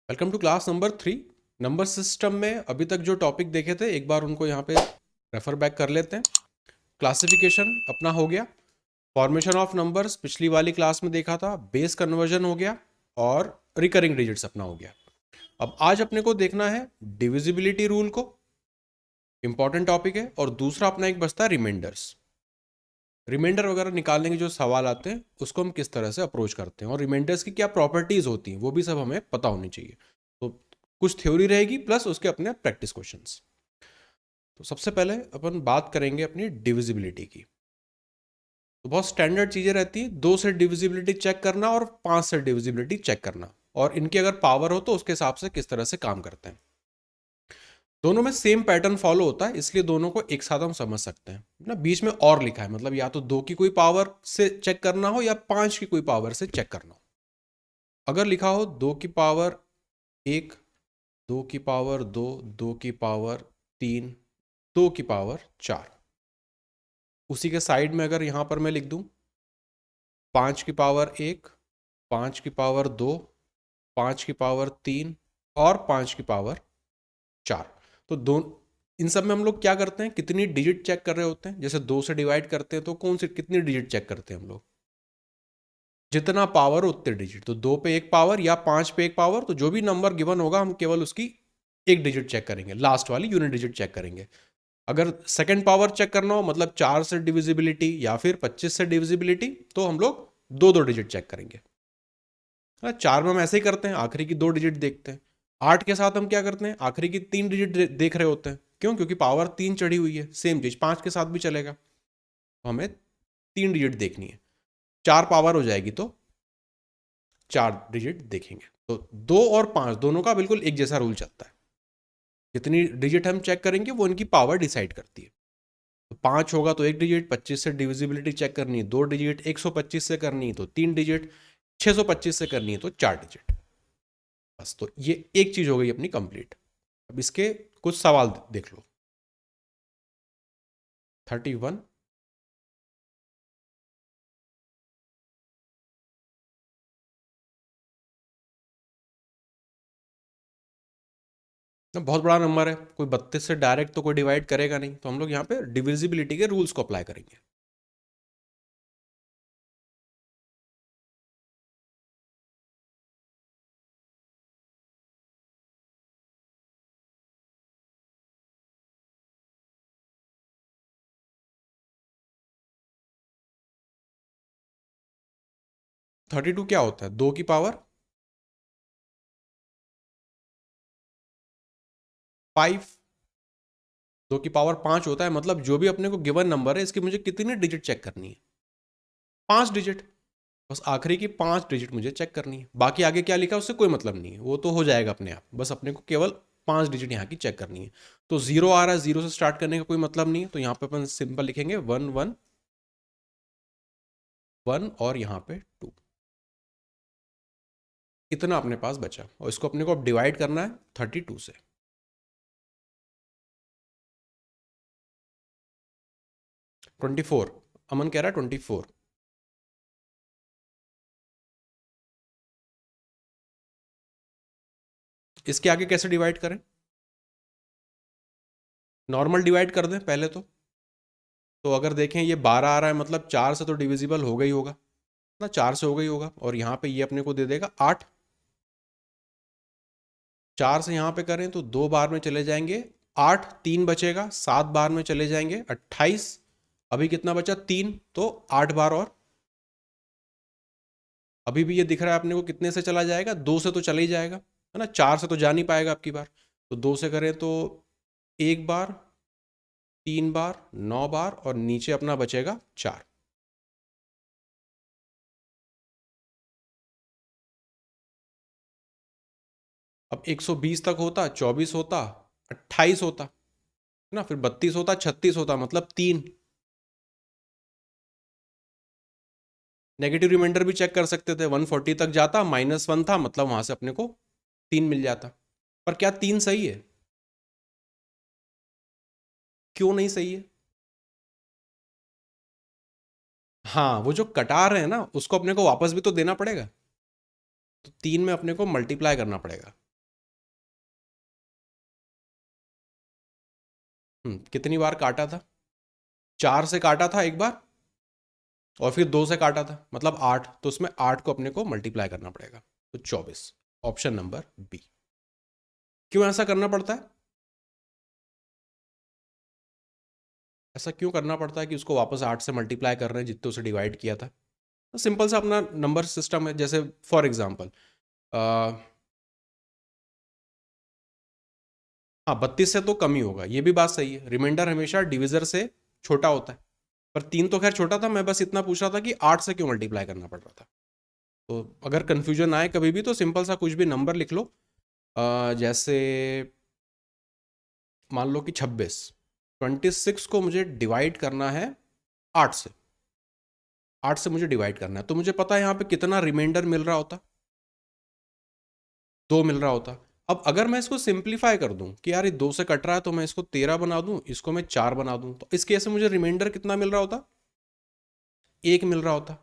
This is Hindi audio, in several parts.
Welcome to class number 3। Number system में अभी तक जो टॉपिक देखे थे एक बार उनको यहाँ पे रेफर बैक कर लेते हैं। क्लासिफिकेशन अपना हो गया, फॉर्मेशन ऑफ नंबर्स पिछली वाली क्लास में देखा था, बेस कन्वर्जन हो गया और रिकरिंग डिजिट्स अपना हो गया। अब आज अपने को देखना है डिविजिबिलिटी रूल को, इंपॉर्टेंट टॉपिक है। और दूसरा अपना एक बचता है रिमाइंडर्स। रिमाइंडर वगैरह निकालने के जो सवाल आते हैं उसको हम किस तरह से अप्रोच करते हैं और रिमाइंडर्स की क्या प्रॉपर्टीज होती हैं वो भी सब हमें पता होनी चाहिए। तो कुछ थ्योरी रहेगी प्लस उसके अपने प्रैक्टिस क्वेश्चंस। तो सबसे पहले अपन बात करेंगे अपनी डिविजिबिलिटी की। तो बहुत स्टैंडर्ड चीज़ें रहती हैं, 2 से डिविजिबिलिटी चेक करना और 5 से डिविजिबिलिटी चेक करना, और इनकी अगर पावर हो तो उसके हिसाब से किस तरह से काम करते हैं। दोनों में सेम पैटर्न फॉलो होता है, इसलिए दोनों को एक साथ हम समझ सकते हैं ना। बीच में और लिखा है, मतलब या तो 2 की कोई पावर से चेक करना हो या 5 की कोई पावर से चेक करना हो। अगर लिखा हो 2 की पावर 1, 2 की पावर 2, 2 की पावर 3, 2 की पावर 4, उसी के साइड में अगर यहां पर मैं लिख दूं 5 की पावर 1, 5 की पावर 2, 5 की पावर 3 और 5 की पावर 4, तो दो इन सब में हम लोग क्या करते हैं, कितनी डिजिट चेक कर रहे होते हैं। जैसे 2 से डिवाइड करते हैं तो कौन सी कितनी डिजिट चेक करते हैं हम लोग, जितना पावर उतने डिजिट। तो 2 पे एक पावर या 5 पे एक पावर, तो जो भी नंबर गिवन होगा हम केवल उसकी एक डिजिट चेक करेंगे, लास्ट वाली यूनिट डिजिट चेक करेंगे। अगर सेकंड पावर चेक करना हो, मतलब 4 से डिविजिबिलिटी या फिर 25 से डिविजिबिलिटी, तो हम लोग दो दो डिजिट चेक करेंगे। 4 में हम ऐसे ही करते हैं, आखिरी की 2 डिजिट देखते हैं। 8 के साथ हम क्या करते हैं, आखिरी की 3 डिजिट देख रहे होते हैं। क्यों? क्योंकि पावर 3 चढ़ी हुई है। सेम चीज 5 के साथ भी चलेगा, तो हमें 3 डिजिट देखनी है। 4 पावर हो जाएगी तो 4 डिजिट देखेंगे। तो 2 और 5 दोनों का बिल्कुल एक जैसा रूल चलता है, जितनी डिजिट हम चेक करेंगे वो इनकी पावर डिसाइड करती है। तो 5 होगा तो एक डिजिट, 25 से डिविजिबिलिटी चेक करनी है 2 डिजिट, 125 से करनी है तो 3 डिजिट, 625 से करनी है तो 4 डिजिट। बस, तो ये एक चीज हो गई अपनी कंप्लीट। अब इसके कुछ सवाल देख लो। 31, बहुत बड़ा नंबर है, कोई 32 से डायरेक्ट तो कोई डिवाइड करेगा नहीं, तो हम लोग यहाँ पे डिविजिबिलिटी के रूल्स को अप्लाई करेंगे। 32 क्या होता है, 2 की पावर 5, 2 की पावर 5 होता है। मतलब जो भी अपने को गिवन नंबर है इसकी मुझे कितनी डिजिट चेक करनी है, 5 डिजिट। बस आखिरी की 5 डिजिट मुझे चेक करनी है, बाकी आगे क्या लिखा है उससे कोई मतलब नहीं है, वो तो हो जाएगा अपने आप। बस अपने को केवल 5 डिजिट यहाँ की चेक करनी है। तो 0 आ रहा है, 0 से स्टार्ट करने का कोई मतलब नहीं है, तो यहाँ पे अपन सिंपल लिखेंगे 1 1 1 और यहाँ पे 2। इतना अपने पास बचा और इसको अपने को अब डिवाइड करना है 32 से। 24, अमन कह रहा है 24। इसके आगे कैसे डिवाइड करें, नॉर्मल डिवाइड कर दें पहले तो अगर देखें ये 12 आ रहा है, मतलब 4 से तो डिविजिबल हो गई होगा ना, 4 से हो गई होगा। और यहाँ पे ये अपने को दे देगा 8। 4 से यहाँ पे करें तो 2 बार में चले जाएंगे 8, 3 बचेगा, 7 बार में चले जाएंगे 28। अभी कितना बचा, 3, तो 8 बार और। अभी भी ये दिख रहा है अपने को कितने से चला जाएगा, 2 से तो चला ही जाएगा, है ना। 4 से तो जा नहीं पाएगा आपकी बार, तो 2 से करें तो 1 बार, 3 बार, 9 बार और नीचे अपना बचेगा 4। अब 120 तक होता, 24 होता, 28 होता, है ना, फिर 32 होता, 36 होता, मतलब 3। नेगेटिव रिमाइंडर भी चेक कर सकते थे, 140 तक जाता, -1 था, मतलब वहां से अपने को 3 मिल जाता। पर क्या 3 सही है? क्यों नहीं सही है? हाँ, वो जो कटा रहे हैं ना उसको अपने को वापस भी तो देना पड़ेगा, तो 3 में अपने को मल्टीप्लाई करना पड़ेगा। कितनी बार काटा था? 4 से काटा था एक बार और फिर 2 से काटा था, मतलब 8, तो उसमें 8 को अपने को मल्टीप्लाई करना पड़ेगा, तो 24। Option number B. क्यों ऐसा करना पड़ता है? ऐसा क्यों करना पड़ता है कि उसको वापस 8 से मल्टीप्लाई कर रहे हैं जितने उसे डिवाइड किया था? तो सिंपल सा अपना नंबर सिस्टम है। जैसे फॉर एग्जांपल हाँ, 32 से तो कम ही होगा, ये भी बात सही है। रिमाइंडर हमेशा डिविजर से छोटा होता है, पर 3 तो खैर छोटा था। मैं बस इतना पूछ रहा था कि 8 से क्यों मल्टीप्लाई करना पड़ रहा था। तो अगर कंफ्यूजन आए कभी भी तो सिंपल सा कुछ भी नंबर लिख लो। जैसे मान लो कि 26 को मुझे डिवाइड करना है 8 से। 8 से मुझे डिवाइड करना है, तो मुझे पता है यहाँ पे कितना रिमाइंडर मिल रहा होता, 2 मिल रहा होता। अब अगर मैं इसको सिंप्लीफाई कर दूं कि यार ये 2 से कट रहा है, तो मैं इसको 13 बना दूं, इसको मैं 4 बना दूं, तो इस केस में मुझे रिमाइंडर कितना मिल रहा होता? 1 मिल रहा होता।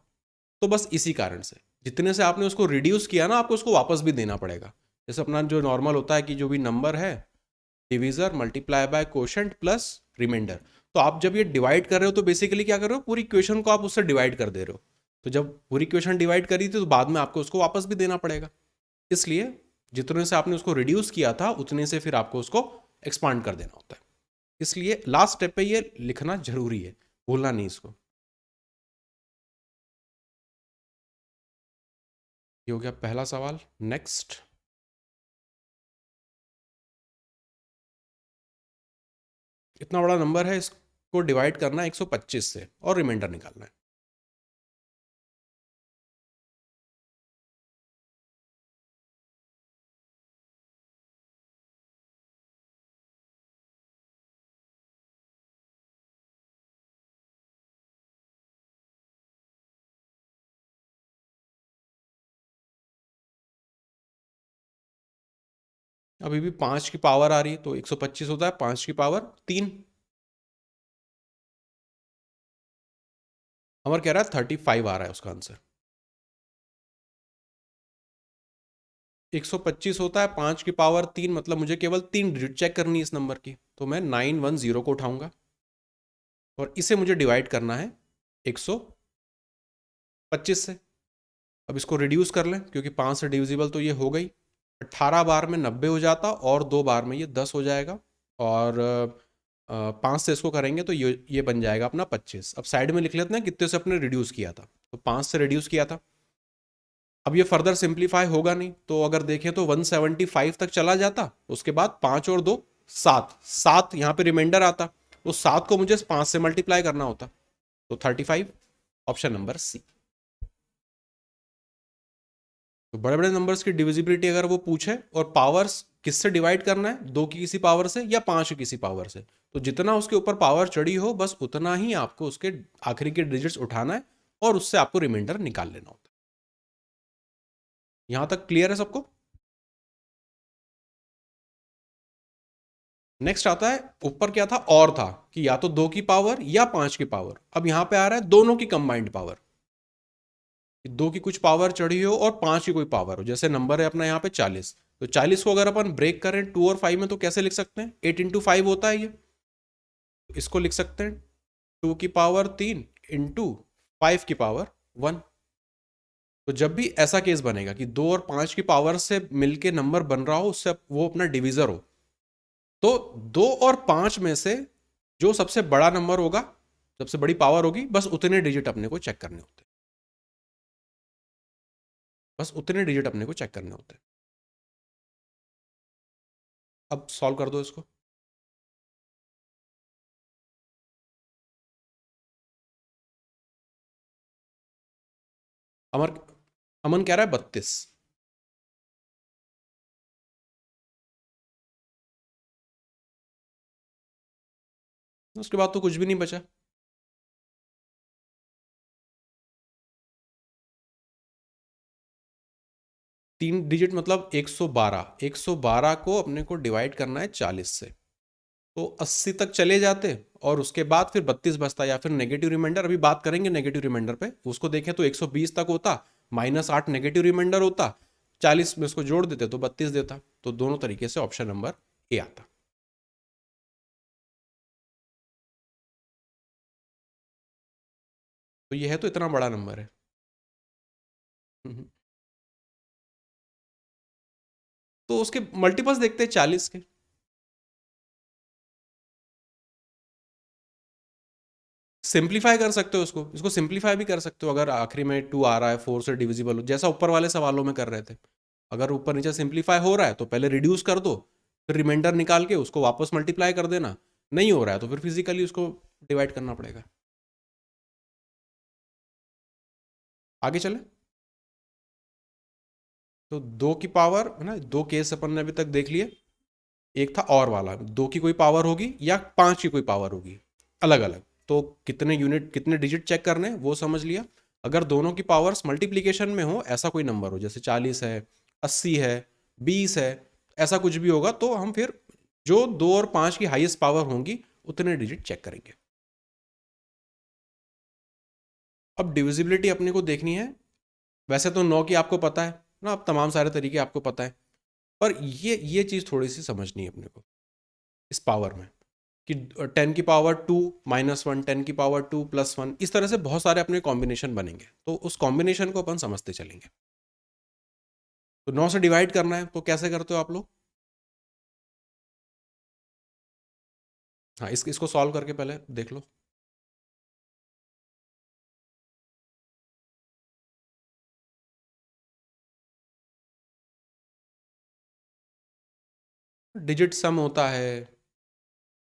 तो बस इसी कारण से जितने से आपने उसको रिड्यूस किया ना, आपको उसको वापस भी देना पड़ेगा। जैसे अपना जो नॉर्मल होता है कि जो भी नंबर है, divisor multiply by quotient plus remainder. तो आप जब ये डिवाइड कर रहे हो तो बेसिकली क्या कर रहे हो, पूरी इक्वेशन को आप उससे डिवाइड कर दे रहे हो। तो जब पूरी इक्वेशन डिवाइड करी थी तो बाद में आपको उसको वापस भी देना पड़ेगा। इसलिए जितने से आपने उसको रिड्यूस किया था उतने से फिर आपको उसको एक्सपांड कर देना होता है। इसलिए लास्ट स्टेप पे ये लिखना जरूरी है, भूलना नहीं इसको। ये हो गया पहला सवाल। नेक्स्ट, इतना बड़ा नंबर है, इसको डिवाइड करना है 125 से और रिमाइंडर निकालना है। अभी भी 5 की पावर आ रही है, तो 125 होता है 5 की पावर 3। अमर कह रहा है 35 आ रहा है उसका आंसर। 125 होता है 5 की पावर 3, मतलब मुझे केवल 3 डिजिट चेक करनी है इस नंबर की, तो मैं 910 को उठाऊंगा और इसे मुझे डिवाइड करना है 125 से। अब इसको रिड्यूस कर लें, क्योंकि 5 से डिविजिबल तो ये हो गई। 18 बार में 90 हो जाता और 2 बार में ये 10 हो जाएगा, और 5 से इसको करेंगे तो ये बन जाएगा अपना 25। अब साइड में लिख लेते हैं कितने से अपने रिड्यूस किया था, तो 5 से रिड्यूस किया था। अब ये फर्दर सिंप्लीफाई होगा नहीं, तो अगर देखें तो 175 तक चला जाता, उसके बाद 5 और 2 7, 7 यहाँ पे रिमाइंडर आता, उस 7 को मुझे 5 से मल्टीप्लाई करना होता, तो 35। Option number C. तो बड़े बड़े नंबर्स की डिविजिबिलिटी अगर वो पूछे और पावर्स किससे डिवाइड करना है, 2 की किसी पावर से या 5 की किसी पावर से, तो जितना उसके ऊपर पावर चढ़ी हो बस उतना ही आपको उसके आखिरी के डिजिट्स उठाना है और उससे आपको रिमाइंडर निकाल लेना होता है। यहां तक क्लियर है सबको? नेक्स्ट आता है, ऊपर क्या था, और था कि या तो 2 की पावर या 5 की पावर। अब यहां पे आ रहा है दोनों की कंबाइंड पावर, 2 की कुछ पावर चढ़ी हो और 5 की कोई पावर हो। जैसे नंबर है अपना यहाँ पे 40, तो 40 को अगर अपन ब्रेक करें 2 और 5 में तो कैसे लिख सकते हैं, 8 इंटू 5 होता है ये। इसको लिख सकते हैं 2 की पावर 3 इंटू 5 की पावर 1। तो जब भी ऐसा केस बनेगा कि 2 और 5 की पावर से मिलके नंबर बन रहा हो, उससे वो अपना डिविजर हो, तो 2 और 5 में से जो सबसे बड़ा नंबर होगा, सबसे बड़ी पावर होगी, बस उतने डिजिट अपने को चेक करने होते हैं। बस उतने डिजिट अपने को चेक करने होते हैं। अब सॉल्व कर दो इसको। अमर अमन कह रहा है 32। उसके बाद तो कुछ भी नहीं बचा। 3 डिजिट मतलब 112। 112 को अपने को डिवाइड करना है 40 से, तो 80 तक चले जाते और उसके बाद फिर 32 बचता, या फिर नेगेटिव रिमाइंडर। अभी बात करेंगे नेगेटिव रिमाइंडर पे, उसको देखें तो 120 तक होता, -8 नेगेटिव रिमाइंडर होता, 40 में उसको जोड़ देते तो 32 देता। तो दोनों तरीके से ऑप्शन नंबर ए आता। तो ये है तो इतना बड़ा नंबर है। हम्म। तो उसके मल्टीपल्स देखते हैं 40 के। सिंप्लीफाई कर सकते हो इसको सिंप्लीफाई भी कर सकते हो, अगर आखिरी में 2 आ रहा है 4 से डिविजिबल हो, जैसा ऊपर वाले सवालों में कर रहे थे। अगर ऊपर नीचे सिंप्लीफाई हो रहा है तो पहले रिड्यूस कर दो, फिर रिमाइंडर निकाल के उसको वापस मल्टीप्लाई कर देना। नहीं हो रहा है तो फिर फिजिकली उसको डिवाइड करना पड़ेगा। आगे चले। तो 2 की पावर है ना, 2 केस अपन ने अभी तक देख लिए। एक था और वाला, 2 की कोई पावर होगी या 5 की कोई पावर होगी, अलग अलग। तो कितने यूनिट कितने डिजिट चेक करने वो समझ लिया। अगर दोनों की पावर्स मल्टीप्लीकेशन में हो, ऐसा कोई नंबर हो जैसे 40 है, 80 है, 20 है, ऐसा कुछ भी होगा, तो हम फिर जो 2 और 5 की हाईएस्ट पावर होंगी उतने डिजिट चेक करेंगे। अब डिविजिबिलिटी अपने को देखनी है। वैसे तो 9 की आपको पता है ना, अब तमाम सारे तरीके आपको पता है। पर ये चीज़ थोड़ी सी समझनी है अपने को इस पावर में, कि 10 की पावर 2 -1, 10 की पावर 2 +1, इस तरह से बहुत सारे अपने कॉम्बिनेशन बनेंगे, तो उस कॉम्बिनेशन को अपन समझते चलेंगे। तो 9 से डिवाइड करना है तो कैसे करते हो आप लोग? हाँ, इसको सॉल्व करके पहले देख लो। डिजिट सम होता है,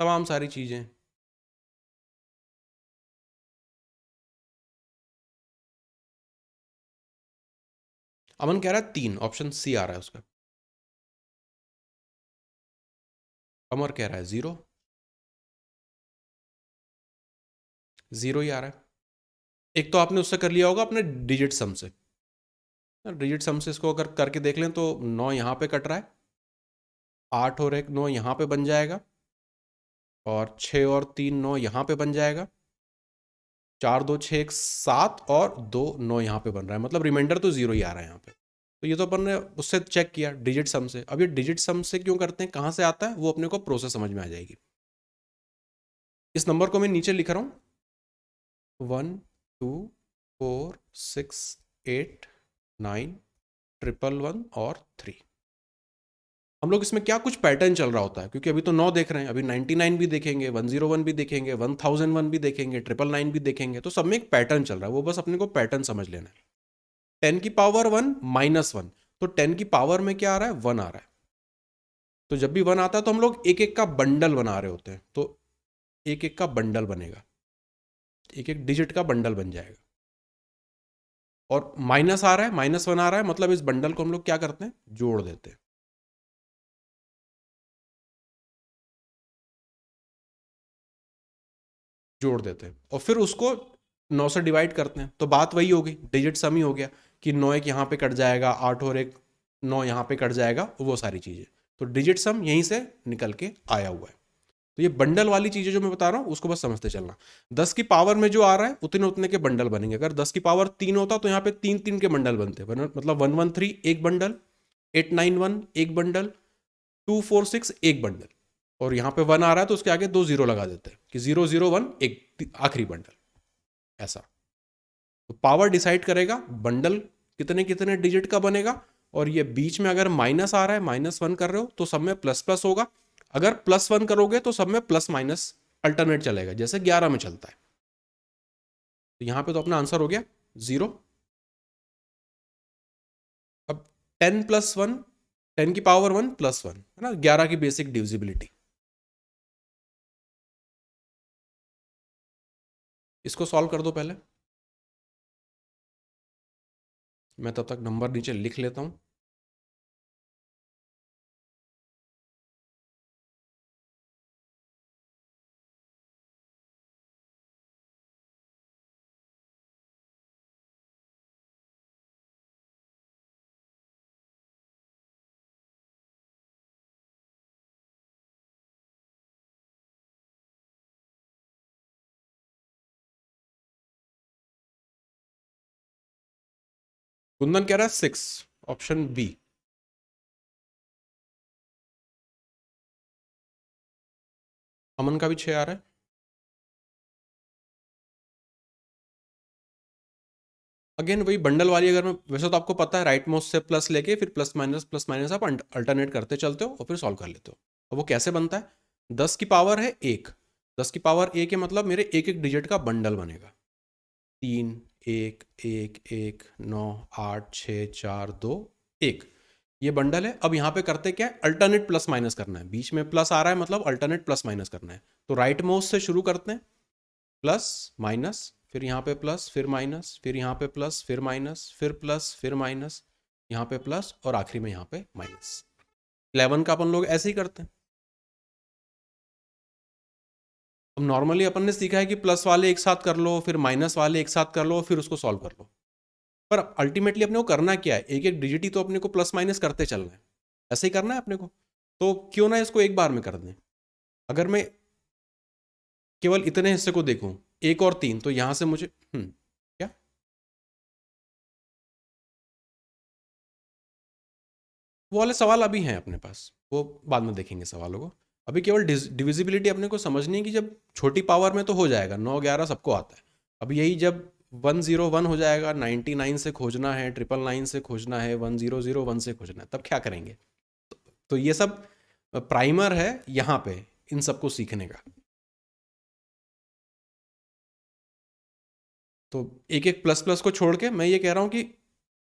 तमाम सारी चीज़ें। अमन कह रहा है 3, ऑप्शन सी आ रहा है उसका। अमर कह रहा है 0, 0 ही आ रहा है। एक तो आपने उससे कर लिया होगा अपने डिजिट सम से। डिजिट सम से इसको अगर करके देख लें तो 9 यहाँ पे कट रहा है, 8 और 1 9 यहाँ पे बन जाएगा, और 6 और 3 9 यहाँ पे बन जाएगा, 4 2 6 1 7, और 2 9 यहाँ पे बन रहा है, मतलब रिमाइंडर तो 0 ही आ रहा है यहाँ पे। तो ये तो अपन ने उससे चेक किया डिजिट सम से। अब ये डिजिट सम से क्यों करते हैं, कहाँ से आता है, वो अपने को प्रोसेस समझ में आ जाएगी। इस नंबर को मैं नीचे लिख रहा हूँ, 1 2 4 6 8 9 1 1 1 और 3। हम लोग इसमें क्या कुछ पैटर्न चल रहा होता है, क्योंकि अभी तो 9 देख रहे हैं, अभी 99 भी देखेंगे, 101 भी देखेंगे, 1001 भी देखेंगे, 999 भी देखेंगे, तो सब में एक पैटर्न चल रहा है, वो बस अपने को पैटर्न समझ लेना है। 10 की पावर 1 -1, तो 10 की पावर में क्या आ रहा है, 1 आ रहा है। तो जब भी 1 आता है तो हम लोग एक एक का बंडल बना रहे होते हैं, तो एक एक का बंडल बनेगा, एक एक डिजिट का बंडल बन जाएगा। और माइनस आ रहा है, -1 आ रहा है, मतलब इस बंडल को हम लोग क्या करते हैं, जोड़ देते हैं। जोड़ देते हैं और फिर उसको 9 से डिवाइड करते हैं, तो बात वही होगी, डिजिट सम ही हो गया, कि 9 एक यहाँ पे कट जाएगा, 8 और 1 9 यहाँ पे कट जाएगा, वो सारी चीज़ें। तो डिजिट सम यहीं से निकल के आया हुआ है। तो ये बंडल वाली चीज़ें जो मैं बता रहा हूँ उसको बस समझते चलना। 10 की पावर में जो आ रहा है उतने उतने के बंडल बनेंगे। अगर 10 की पावर 3 होता तो यहाँ पे 3 3 के बंडल बनते, मतलब 113 एक बंडल, 891 एक बंडल, 246 एक बंडल। और यहाँ पे 1 आ रहा है तो उसके आगे 2 जीरो लगा देते हैं कि 001 एक आखिरी बंडल, ऐसा। तो पावर डिसाइड करेगा बंडल कितने कितने डिजिट का बनेगा। और ये बीच में अगर माइनस आ रहा है, -1 कर रहे हो तो सब में प्लस प्लस होगा, अगर +1 करोगे तो सब में प्लस माइनस अल्टरनेट चलेगा, जैसे 11 में चलता है। तो यहां पे तो अपना आंसर हो गया 0। अब 10 + 1, 10 की पावर 1 +1 है ना, 11 की बेसिक डिविजिबिलिटी। इसको सॉल्व कर दो पहले, मैं तब तक नंबर नीचे लिख लेता हूं। कुंदन कह रहा है 6, ऑप्शन बी। अमन का भी 6 आ रहा है। अगेन वही बंडल वाली, अगर मैं, वैसे तो आपको पता है राइट मोस्ट से प्लस लेके फिर प्लस माइनस आप अल्टरनेट करते चलते हो और फिर सॉल्व कर लेते हो। अब वो कैसे बनता है? 10 की पावर है एक, 10 की पावर एक है मतलब मेरे एक एक डिजिट का बंडल बनेगा। 3, 1, 1, 1, 9, 8, 6, 4, 2, 1, ये बंडल है। अब यहाँ पे करते क्या है, अल्टरनेट प्लस माइनस करना है, बीच में प्लस आ रहा है मतलब अल्टरनेट प्लस माइनस करना है। तो राइट मोस्ट से शुरू करते हैं, प्लस माइनस, फिर यहाँ पे प्लस फिर माइनस, फिर यहाँ पे प्लस फिर माइनस, फिर प्लस फिर माइनस, यहाँ पे प्लस और आखिरी में यहाँ पे माइनस। 11 का अपन लोग ऐसे ही करते हैं। अब नॉर्मली अपन ने सीखा है कि प्लस वाले एक साथ कर लो, फिर माइनस वाले एक साथ कर लो, फिर उसको सॉल्व कर लो। पर अल्टीमेटली अपने को करना क्या है, एक एक डिजिट ही तो अपने को प्लस माइनस करते चलना है, ऐसे ही करना है अपने को। तो क्यों ना इसको एक बार में कर दें। अगर मैं केवल इतने हिस्से को देखूं, 1 और 3, तो यहां से मुझे क्या, वो वाले सवाल अभी हैं अपने पास, वो बाद में देखेंगे सवालों को। अभी केवल डिविजिबिलिटी अपने को समझनी है कि जब छोटी पावर में तो हो जाएगा, 9 11 सबको आता है। अब यही जब 101 हो जाएगा, 99 से खोजना है, 999 से खोजना है, 1001 से खोजना है, तब क्या करेंगे? तो ये सब प्राइमर है यहाँ पे इन सबको सीखने का। तो एक एक प्लस प्लस को छोड़ के मैं ये कह रहा हूँ कि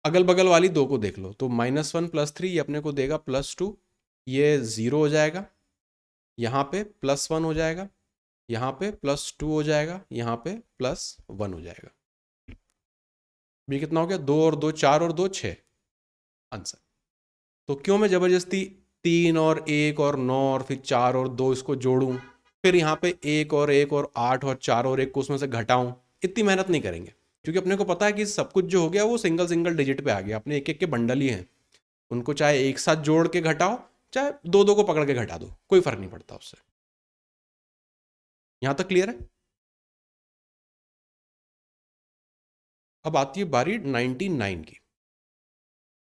अगल बगल वाली दो को देख लो। तो -1 + 3 ये अपने को देगा +2, ये 0 हो जाएगा, यहाँ पे +1 हो जाएगा, यहाँ पे +2 हो जाएगा, यहाँ पे +1 हो जाएगा। ये कितना हो गया, 2 और 2 4 और 2 6 आंसर। तो क्यों मैं ज़बरदस्ती 3 और 1 और 9 और फिर 4 और 2 इसको जोड़ूं, फिर यहाँ पे 1 और 1 और 8 और 4 और 1 को उसमें से घटाऊं, इतनी मेहनत नहीं करेंगे। क्योंकि अपने को पता है कि सब कुछ जो हो गया वो सिंगल सिंगल डिजिट पे आ गया, अपने एक एक के बंडल ही हैं। उनको चाहे एक साथ जोड़ के घटाओ, चाहे दो दो को पकड़ के घटा दो, कोई फर्क नहीं पड़ता उससे। यहां तक क्लियर है? अब आती है बारी 99 की।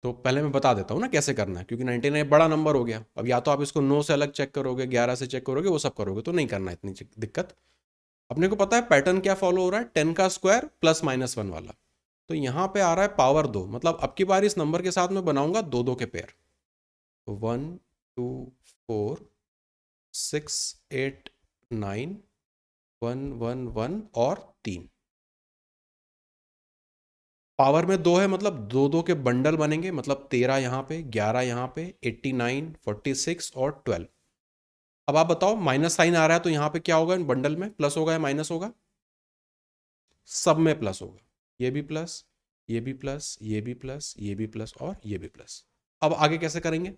तो पहले मैं बता देता हूँ ना कैसे करना है, क्योंकि 99 बड़ा नंबर हो गया। अब या तो आप इसको 9 से अलग चेक करोगे, 11 से चेक करोगे, वो सब करोगे, तो नहीं करना इतनी दिक्कत। अपने को पता है पैटर्न क्या फॉलो हो रहा है, 10 का स्क्वायर +-1 वाला। तो यहाँ पे आ रहा है पावर 2, मतलब अब की बार इस नंबर के साथ मैं बनाऊंगा दो दो के पेयर। तो 1, 2, 4, 6, 8, 9, 1, 1, 1 और 3। पावर में दो है मतलब दो दो के बंडल बनेंगे, मतलब 13 यहाँ पे, 11 यहाँ पे, 89, 46 और 12। अब आप बताओ, माइनस साइन आ रहा है तो यहाँ पे क्या होगा, इन बंडल में प्लस होगा या माइनस होगा? सब में प्लस होगा। ये भी प्लस, ये भी प्लस, ये भी प्लस, ये भी प्लस और ये भी प्लस। अब आगे कैसे करेंगे?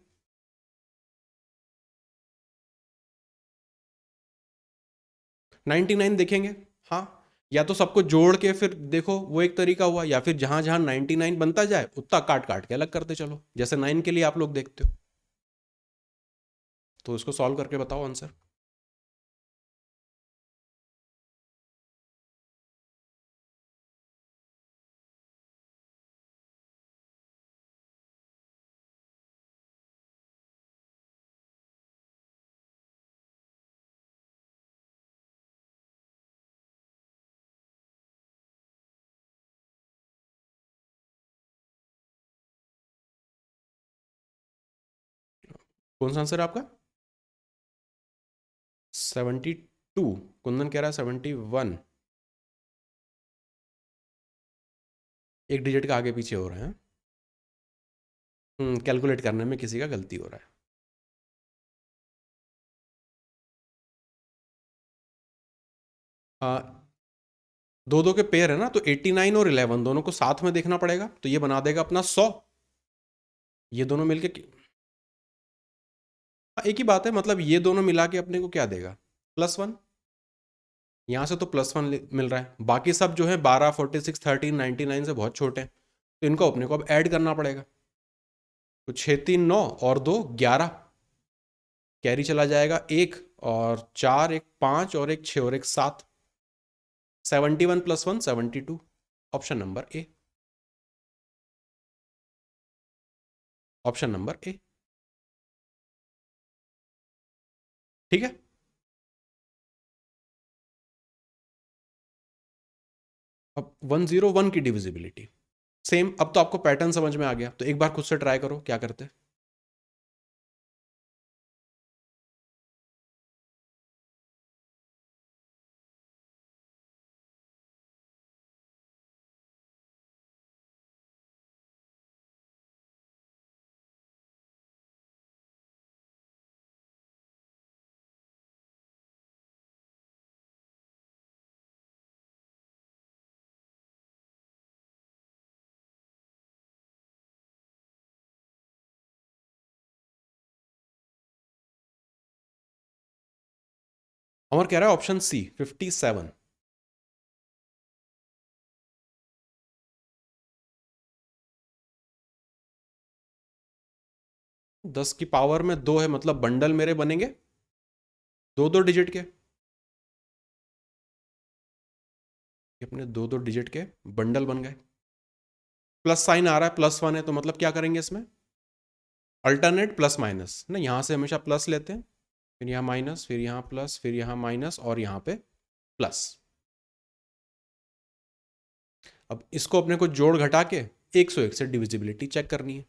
99 देखेंगे। हाँ, या तो सबको जोड़ के फिर देखो, वो एक तरीका हुआ, या फिर जहां जहां 99 बनता जाए उतना काट काट के अलग करते चलो, जैसे 9 के लिए आप लोग देखते हो। तो इसको सॉल्व करके बताओ आंसर। कौन सा आंसर है आपका? 72। कुंदन कह रहा है 71। एक डिजिट का आगे पीछे हो रहे हैं। कैलकुलेट करने में किसी का गलती हो रहा है। दो दो के पेयर है ना, तो 89 और 11 दोनों को साथ में देखना पड़ेगा, तो ये बना देगा अपना 100। ये दोनों मिलके हाँ, एक ही बात है, मतलब ये दोनों मिला के अपने को क्या देगा, +1। यहाँ से तो +1 मिल रहा है, बाकी सब जो है 12, 46, 13, 99 से बहुत छोटे हैं, तो इनको अपने को अब ऐड करना पड़ेगा। तो 6 3 9 और 2 11, कैरी चला जाएगा एक, और 4 एक 5 और एक 6 और एक 7, 71 + 1 72। Option number A. Option number A. ठीक है। अब 101 की डिविजिबिलिटी, सेम, अब तो आपको पैटर्न समझ में आ गया, तो एक बार खुद से ट्राई करो क्या करते। अमर कह रहा है ऑप्शन सी 57। 10 की पावर में 2 है, मतलब बंडल मेरे बनेंगे दो दो डिजिट के। ये अपने दो दो डिजिट के बंडल बन गए। प्लस साइन आ रहा है, +1 है, तो मतलब क्या करेंगे इसमें, अल्टरनेट प्लस माइनस ना, यहां से हमेशा प्लस लेते हैं, फिर यहाँ माइनस, फिर यहाँ प्लस, फिर यहाँ माइनस और यहाँ पे प्लस। अब इसको अपने को जोड़ घटा के 101 से डिविजिबिलिटी चेक करनी है।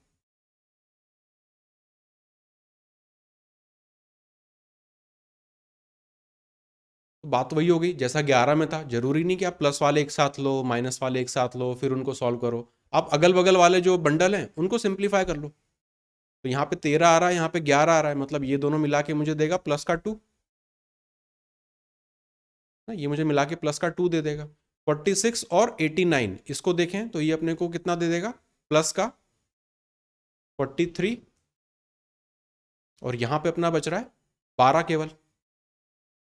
तो बात वही हो गई जैसा 11 में था, जरूरी नहीं कि आप प्लस वाले एक साथ लो माइनस वाले एक साथ लो फिर उनको सॉल्व करो। आप अगल बगल वाले जो बंडल हैं उनको सिंप्लीफाई कर लो। तो यहाँ पे 13 आ रहा है, यहाँ पे 11 आ रहा है, मतलब ये दोनों मिला के मुझे देगा प्लस का 2 ना, ये मुझे मिला के प्लस का 2 दे देगा। 46 और 89 इसको देखें तो ये अपने को कितना दे देगा, प्लस का 43, और यहाँ पे अपना बच रहा है 12 केवल,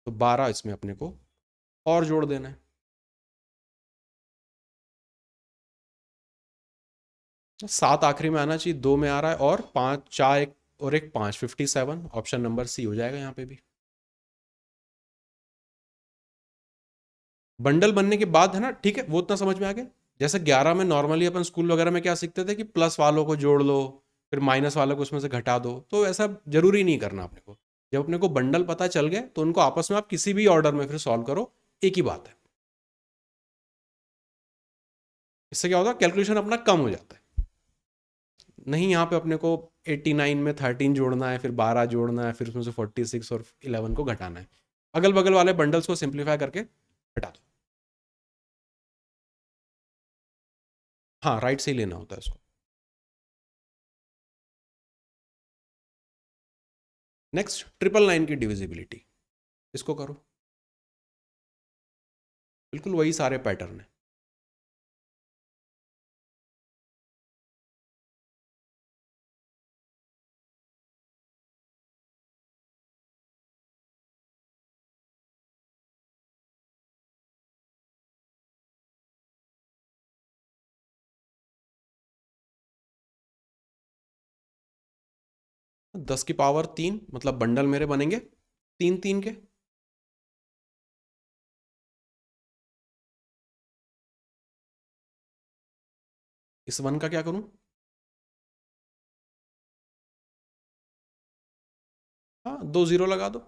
तो 12 इसमें अपने को और जोड़ देना है। 7 आखिरी में आना चाहिए, 2 में आ रहा है, और 5 4 एक और एक 5, 57, ऑप्शन नंबर सी हो जाएगा यहाँ पे भी। बंडल बनने के बाद है ना, ठीक है, वो उतना समझ में आ गया। जैसे 11 में नॉर्मली अपन स्कूल वगैरह में क्या सीखते थे कि प्लस वालों को जोड़ लो, फिर माइनस वालों को उसमें से घटा दो, तो ऐसा जरूरी नहीं करना अपने को। जब अपने को बंडल पता चल गए तो उनको आपस में आप किसी भी ऑर्डर में फिर सॉल्व करो, एक ही बात है। इससे क्या होता है, कैलकुलेशन अपना कम हो जाता है। नहीं यहाँ पे अपने को 89 में 13 जोड़ना है, फिर 12 जोड़ना है, फिर उसमें से 46 और 11 को घटाना है। अगल बगल वाले बंडल्स को सिंप्लीफाई करके हटा दो। हाँ, राइट से ही लेना होता है उसको। नेक्स्ट 999 की डिविजिबिलिटी, इसको करो। बिल्कुल वही सारे पैटर्न है। दस की पावर 3, मतलब बंडल मेरे बनेंगे 3 3 के। इस 1 का क्या करूं, हाँ 2 0 लगा दो।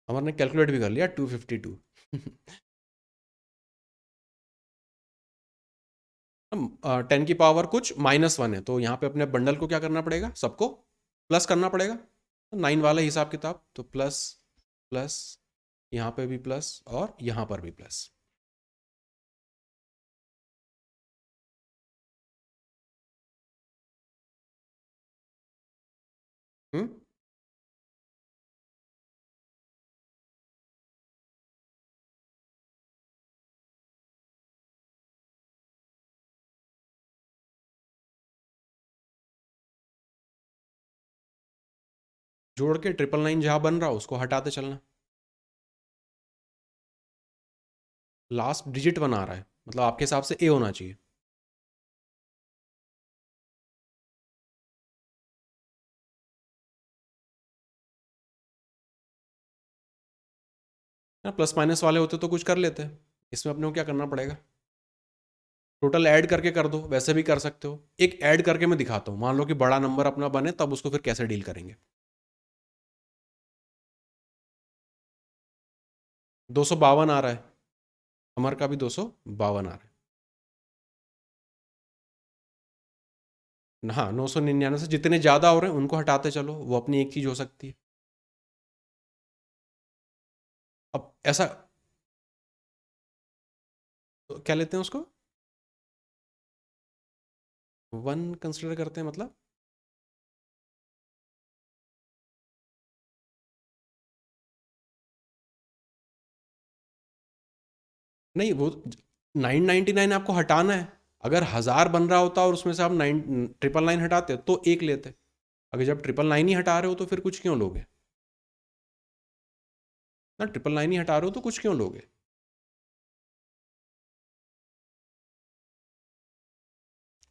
हमारे कैलकुलेट भी कर लिया 252। 10 की पावर कुछ -1 है, तो यहाँ पे अपने बंडल को क्या करना पड़ेगा, सबको प्लस करना पड़ेगा। 9 वाला हिसाब किताब, तो प्लस प्लस, यहाँ पे भी प्लस और यहाँ पर भी प्लस। हम्म, जोड़ के 999 जहाँ बन रहा हो उसको हटाते चलना। लास्ट डिजिट बना रहा है, मतलब आपके हिसाब से ए होना चाहिए। ना प्लस माइनस वाले होते तो कुछ कर लेते, इसमें अपने को क्या करना पड़ेगा, टोटल ऐड करके कर दो, वैसे भी कर सकते हो। एक ऐड करके मैं दिखाता हूँ, मान लो कि बड़ा नंबर अपना बने, तब उसको फिर कैसे डील करेंगे। 252 आ रहा है, अमर का भी 252 आ रहा है। हाँ, 999 से जितने ज़्यादा हो रहे हैं उनको हटाते चलो, वो अपनी एक चीज़ हो सकती है। अब ऐसा तो क्या लेते हैं उसको, वन कंसिडर करते हैं मतलब। नहीं, वो 999 आपको हटाना है। अगर 1000 बन रहा होता और उसमें से आप 999 हटाते तो एक लेते। अगर जब 999 ही हटा रहे हो तो फिर कुछ क्यों लोगे ना, 999 ही हटा रहे हो तो कुछ क्यों लोगे।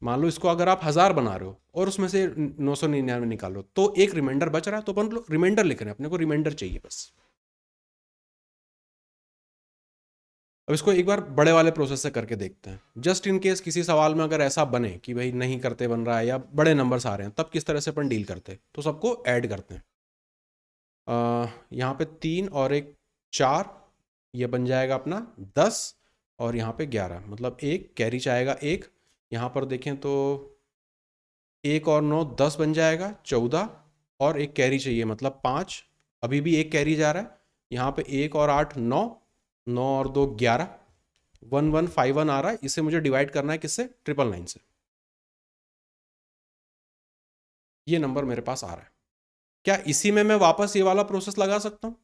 मान लो इसको अगर आप 1000 बना रहे हो और उसमें से 999 निकालो तो एक रिमाइंडर बच रहा है, तो अपन रिमाइंडर लिख रहे हैं, अपने को रिमाइंडर चाहिए बस। अब इसको एक बार बड़े वाले प्रोसेस से करके देखते हैं, जस्ट इन केस किसी सवाल में अगर ऐसा बने कि भाई नहीं करते बन रहा है या बड़े नंबर्स आ रहे हैं, तब किस तरह से अपन डील करते हैं, तो सबको ऐड करते हैं। यहाँ पे 3 और एक 4, ये बन जाएगा अपना 10, और यहाँ पे 11, मतलब एक कैरी चाहेगा एक। यहाँ पर देखें तो एक और 9 10 बन जाएगा 14, और एक कैरी चाहिए मतलब 5, अभी भी एक कैरी जा रहा है। यहाँ पे एक और 8 9, 9 और 2 11, 1151 आ रहा है। इसे मुझे डिवाइड करना है किससे, 999 से। ये नंबर मेरे पास आ रहा है। क्या इसी में मैं वापस ये वाला प्रोसेस लगा सकता हूँ,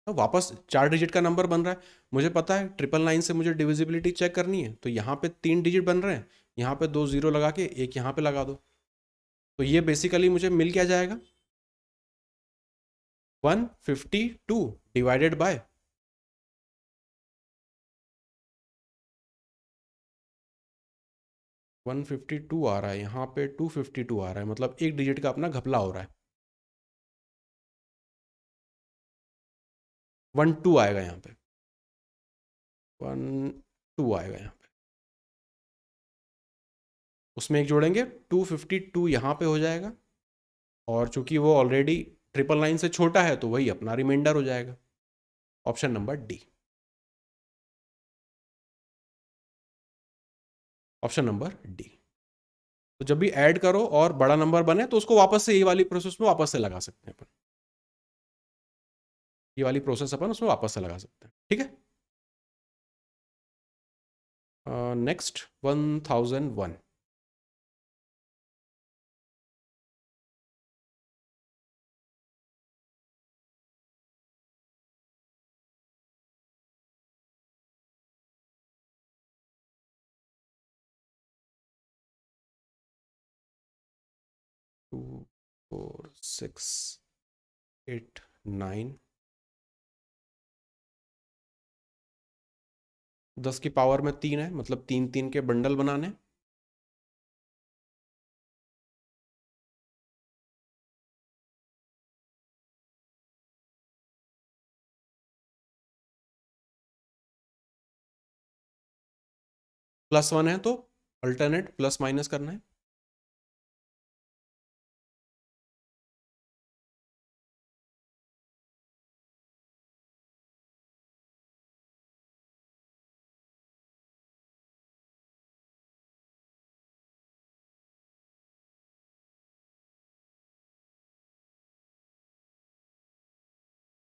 तो वापस 4 डिजिट का नंबर बन रहा है, मुझे पता है 999 से मुझे डिविजिबिलिटी चेक करनी है, तो यहाँ पे 3 डिजिट बन रहे हैं, यहाँ पे 2 जीरो लगा के एक यहाँ पे लगा दो। तो ये बेसिकली मुझे मिल क्या जाएगा, 152 डिवाइडेड बाय 152 आ रहा है, यहाँ पे 252 आ रहा है, मतलब एक डिजिट का अपना घपला हो रहा है। 12 आएगा यहाँ पे, 12 आएगा यहाँ पे, उसमें एक जोड़ेंगे 252 यहाँ पे हो जाएगा, और चूंकि वो ऑलरेडी 999 से छोटा है तो वही अपना रिमाइंडर हो जाएगा। Option number D. Option number D. तो जब भी ऐड करो और बड़ा नंबर बने तो उसको वापस से ये वाली प्रोसेस में वापस से लगा सकते हैं अपन, ये वाली प्रोसेस अपन उसमें वापस से लगा सकते हैं, ठीक है। नेक्स्ट 1001। 2 4 6 8 9, 10 की पावर में 3 है, मतलब 3 3 के बंडल बनाने। +1 है तो अल्टरनेट प्लस माइनस करना है।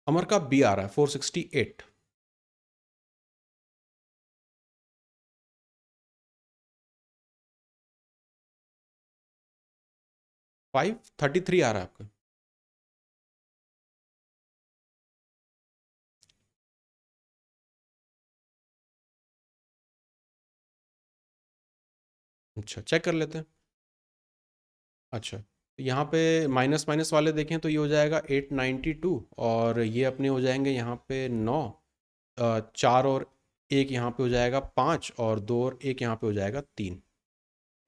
अमर का बी आ रहा है 468। 533 आ रहा है आपका। अच्छा, चेक कर लेते हैं। अच्छा, तो यहाँ पे माइनस माइनस वाले देखें तो ये हो जाएगा 892, और ये अपने हो जाएंगे यहाँ पे 9, 4 और एक यहाँ पे हो जाएगा 5, और 2 और एक यहाँ पे हो जाएगा 3।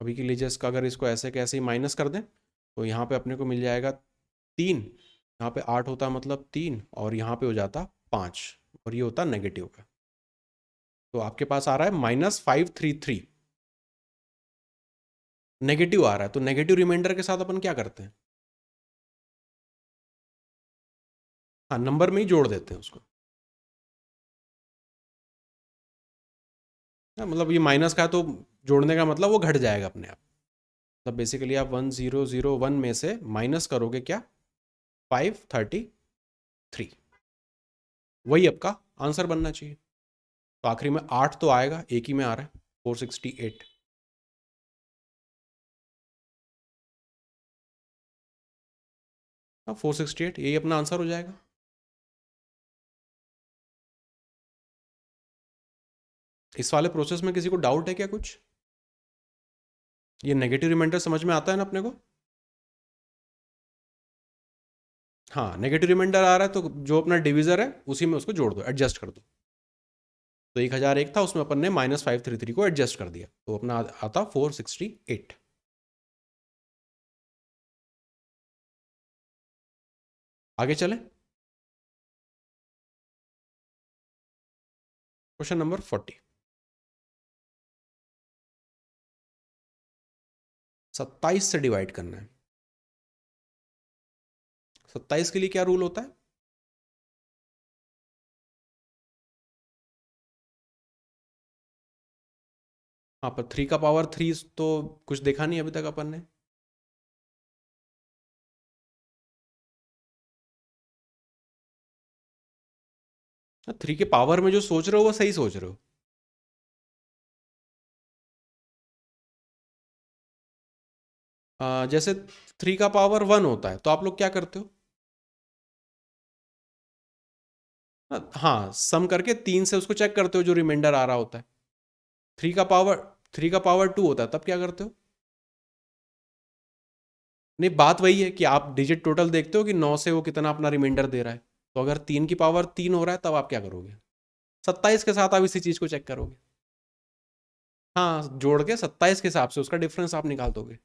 अभी के लिए जस्ट अगर इसको ऐसे कैसे ही माइनस कर दें तो यहाँ पे अपने को मिल जाएगा 3, यहाँ पे 8 होता मतलब 3, और यहाँ पे हो जाता 5, और ये होता नेगेटिव का। तो आपके पास आ रहा है -533, नेगेटिव आ रहा है। तो नेगेटिव रिमाइंडर के साथ अपन क्या करते हैं, हाँ, नंबर में ही जोड़ देते हैं उसको। हाँ, मतलब ये माइनस का है तो जोड़ने का मतलब वो घट जाएगा अपने आप। मतलब बेसिकली आप 1001 में से माइनस करोगे क्या, 533, वही आपका आंसर बनना चाहिए। तो आखिरी में 8 तो आएगा, एक ही में आ रहा है 468। 468 यही अपना आंसर हो जाएगा। इस वाले प्रोसेस में किसी को डाउट है क्या कुछ? ये नेगेटिव रिमाइंडर समझ में आता है ना अपने को? हाँ, नेगेटिव रिमाइंडर आ रहा है तो जो अपना डिविजर है उसी में उसको जोड़ दो, एडजस्ट कर दो। तो 1001 था, उसमें अपन ने -533 को एडजस्ट कर दिया, तो अपना आता 468। आगे चले, क्वेश्चन नंबर 40। 27 से डिवाइड करना है। 27 के लिए क्या रूल होता है? हाँ, पर 3 का पावर 3 तो कुछ देखा नहीं अभी तक अपन ने। हाँ, 3 के पावर में जो सोच रहे हो वो सही सोच रहे हो। जैसे 3 का पावर 1 होता है तो आप लोग क्या करते हो? हाँ, सम करके 3 से उसको चेक करते हो जो रिमाइंडर आ रहा होता है। 3 का पावर 3 का पावर 2 होता है तब क्या करते हो? नहीं, बात वही है कि आप डिजिट टोटल देखते हो कि 9 से वो कितना अपना रिमाइंडर दे रहा है। तो अगर 3 की पावर 3 हो रहा है तब आप क्या करोगे? 27 के साथ आप इसी चीज को चेक करोगे। हाँ, जोड़ के 27 के हिसाब से उसका डिफरेंस आप निकाल दोगे।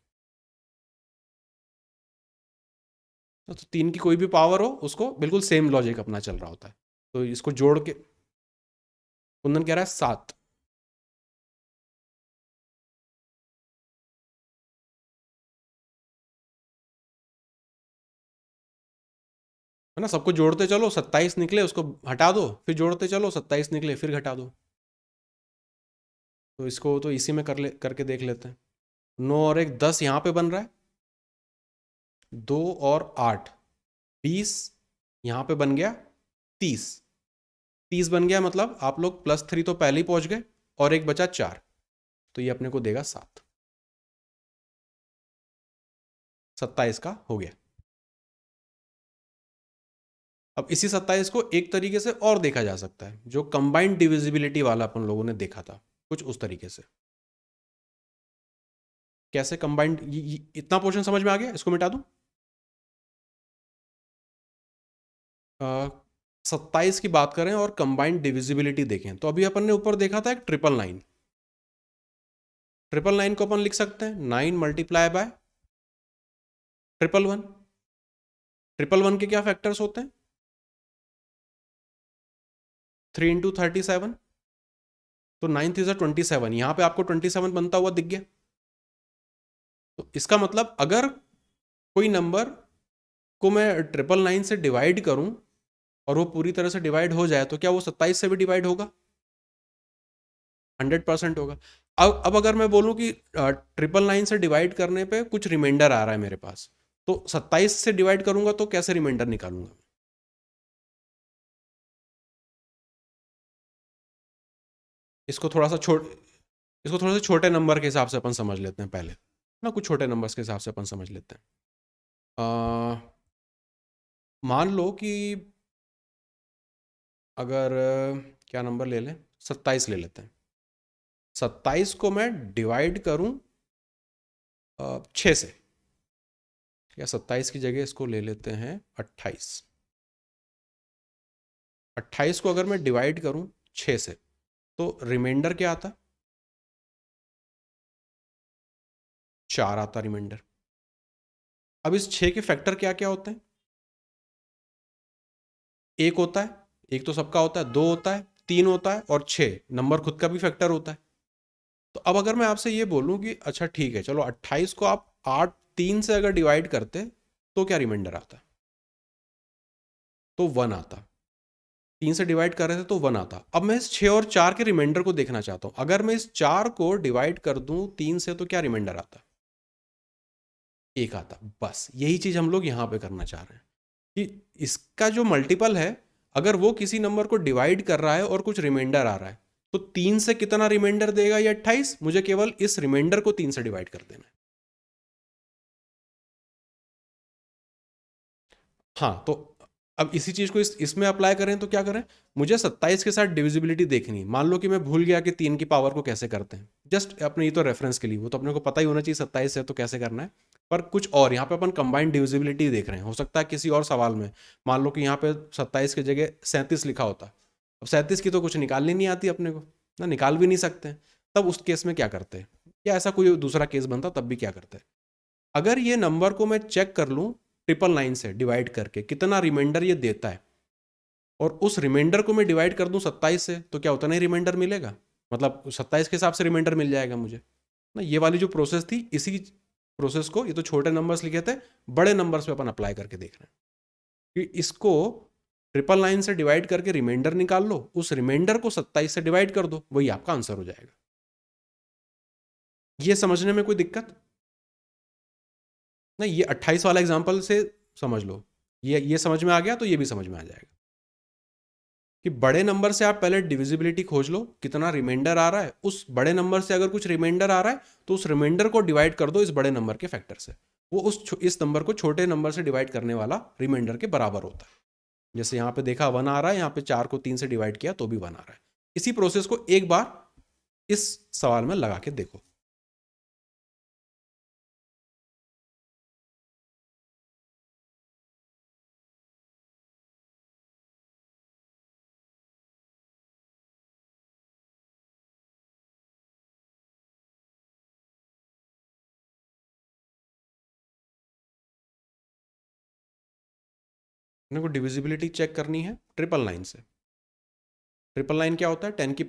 तो 3 की कोई भी पावर हो उसको बिल्कुल सेम लॉजिक अपना चल रहा होता है। तो इसको जोड़ के कुंदन कह रहा है 7। है ना, सबको जोड़ते चलो 27 निकले उसको हटा दो, फिर जोड़ते चलो 27 निकले फिर घटा दो। तो इसको तो इसी में करके देख लेते हैं। 9 और 1 10 यहाँ पे बन रहा है, 2 और 8 20, यहाँ पे बन गया 30। 30 बन गया, मतलब आप लोग +3 तो पहले ही पहुंच गए और एक बचा 4, तो ये अपने को देगा 7। 27 का हो गया। अब इसी 27 को एक तरीके से और देखा जा सकता है, जो कंबाइंड डिविजिबिलिटी वाला अपन लोगों ने देखा था, कुछ उस तरीके से। कैसे कंबाइंड, इतना पोर्शन समझ में आ गया, इसको मिटा दूं। 27 की बात करें और कंबाइंड डिविजिबिलिटी देखें तो अभी अपन ने ऊपर देखा था एक 999। 999 को अपन लिख सकते हैं 9 मल्टीप्लाई बाय 111। 111 के क्या फैक्टर्स होते हैं? 3 इंटू 37, तो 9 थ्री 27, यहां पे आपको 27 बनता हुआ दिख गया। तो इसका मतलब अगर कोई नंबर को मैं 999 से डिवाइड करूं और वो पूरी तरह से डिवाइड हो जाए तो क्या वो 27 से भी डिवाइड होगा? 100% होगा। अब अगर मैं बोलूं कि 999 से डिवाइड करने पे कुछ रिमाइंडर आ रहा है मेरे पास, तो 27 से डिवाइड करूंगा तो कैसे रिमाइंडर निकालूंगा? इसको थोड़ा सा छोट इसको थोड़ा सा छोटे नंबर के हिसाब से अपन समझ लेते हैं पहले ना, कुछ छोटे नंबर्स के हिसाब से अपन समझ लेते हैं। मान लो कि अगर क्या नंबर ले लें, 27 ले लेते हैं। 27 को मैं डिवाइड करूं 6 से, या 27 की जगह इसको ले लेते हैं 28। 28 को अगर मैं डिवाइड करूं 6 से तो रिमाइंडर क्या आता? 4 आता रिमाइंडर। अब इस 6 के फैक्टर क्या क्या होते हैं? एक होता है, एक तो सबका होता है, 2 होता है, 3 होता है और 6 नंबर खुद का भी फैक्टर होता है। तो अब अगर मैं आपसे ये बोलूं कि अच्छा ठीक है चलो 28 को आप 8 3 से अगर डिवाइड करते तो क्या रिमाइंडर आता? तो 1 आता, 3 से डिवाइड कर रहे थे तो 1 आता। अब मैं इस 6 और 4 के रिमाइंडर को देखना चाहता हूँ। अगर मैं इस 4 को डिवाइड कर दूं 3 से तो क्या रिमाइंडर आता? 1 आता। बस यही चीज़ हम लोग यहाँ पे करना चाह रहे हैं कि इसका जो मल्टीपल है, अगर वो किसी नंबर को डिवाइड कर रहा है और कुछ रिमाइंडर आ रहा है, तो 3 से कितना रिमाइंडर देगा ये 28। मुझे केवल इस रिमाइंडर को 3 से डिवाइड कर देना है। हाँ, तो अब इसी चीज को इसमें अप्लाई करें तो क्या करें? मुझे 27 के साथ डिविजिबिलिटी देखनी। मान लो कि मैं भूल गया कि 3 की पावर को कैसे करते हैं, जस्ट अपने ये तो रेफरेंस के लिए, वो तो अपने को पता ही होना चाहिए 27 है तो कैसे करना है। पर कुछ और यहाँ पे अपन कंबाइंड डिविजिबिलिटी देख रहे हैं। हो सकता है किसी और सवाल में मान लो कि यहाँ पे 27 की जगह 37 लिखा होता। अब 37 की तो कुछ निकालनी नहीं आती अपने को ना, निकाल भी नहीं सकते। तब उस केस में क्या करते हैं, या ऐसा कोई दूसरा केस बनता तब भी क्या करते हैं? अगर ये नंबर को मैं चेक कर लूँ 999 से डिवाइड करके कितना रिमाइंडर ये देता है, और उस रिमाइंडर को मैं डिवाइड कर दूं 27 से, तो क्या उतना ही रिमाइंडर मिलेगा? मतलब 27 के हिसाब से रिमाइंडर मिल जाएगा मुझे ना। ये वाली जो प्रोसेस थी, इसी प्रोसेस को, ये तो छोटे नंबर्स लिखे थे, बड़े नंबर्स पे अपन अप्लाई करके देख रहे हैं कि इसको 999 से डिवाइड करके रिमाइंडर निकाल लो, उस रिमाइंडर को 27 से डिवाइड कर दो, वही आपका आंसर हो जाएगा। ये समझने में कोई दिक्कत नहीं? ये 28 वाला एग्जाम्पल से समझ लो, ये समझ में आ गया तो ये भी समझ में आ जाएगा कि बड़े नंबर से आप पहले डिविजिबिलिटी खोज लो, कितना रिमाइंडर आ रहा है। उस बड़े नंबर से अगर कुछ रिमाइंडर आ रहा है तो उस रिमाइंडर को डिवाइड कर दो इस बड़े नंबर के फैक्टर से, वो इस नंबर को छोटे नंबर से डिवाइड करने वाला रिमाइंडर के बराबर होता है। जैसे यहाँ पे देखा 1 आ रहा है, यहाँ पे 4 को 3 से डिवाइड किया तो भी 1 आ रहा है। इसी प्रोसेस को एक बार इस सवाल में लगा के देखो। अपने को डिविजिबिलिटी चेक करनी है 999 से। 999 क्या होता है? 10⁻³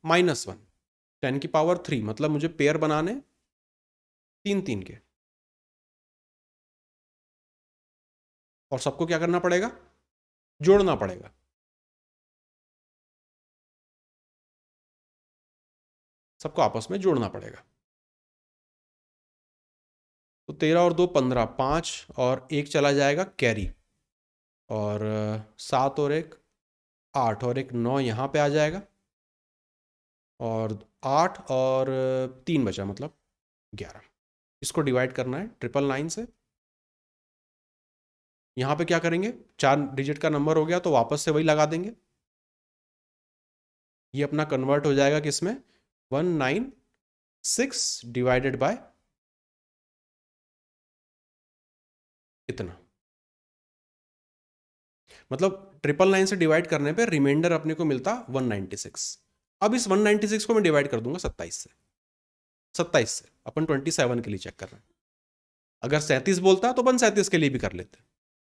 -1। 10⁻³ मतलब मुझे पेयर बनाने 3 के, और सबको क्या करना पड़ेगा? जोड़ना पड़ेगा। सबको आपस में जोड़ना पड़ेगा। तो 13 और 2 15, 5 और 1 चला जाएगा कैरी, और 7 और 1 8, और एक 9 यहाँ पे आ जाएगा, और 8 और 3 बचा, मतलब 11। इसको डिवाइड करना है 999 से। यहाँ पे क्या करेंगे? 4 डिजिट का नंबर हो गया तो वापस से वही लगा देंगे। ये अपना कन्वर्ट हो जाएगा किसमें? 196 डिवाइडेड बाय इतना। मतलब 999 से डिवाइड करने पे रिमाइंडर अपने को मिलता 196। अब इस 196 को मैं डिवाइड कर दूंगा 27 से। 27 से अपन 27 के लिए चेक कर रहे हैं। अगर 37 बोलता तो अपन 37 के लिए भी कर लेते,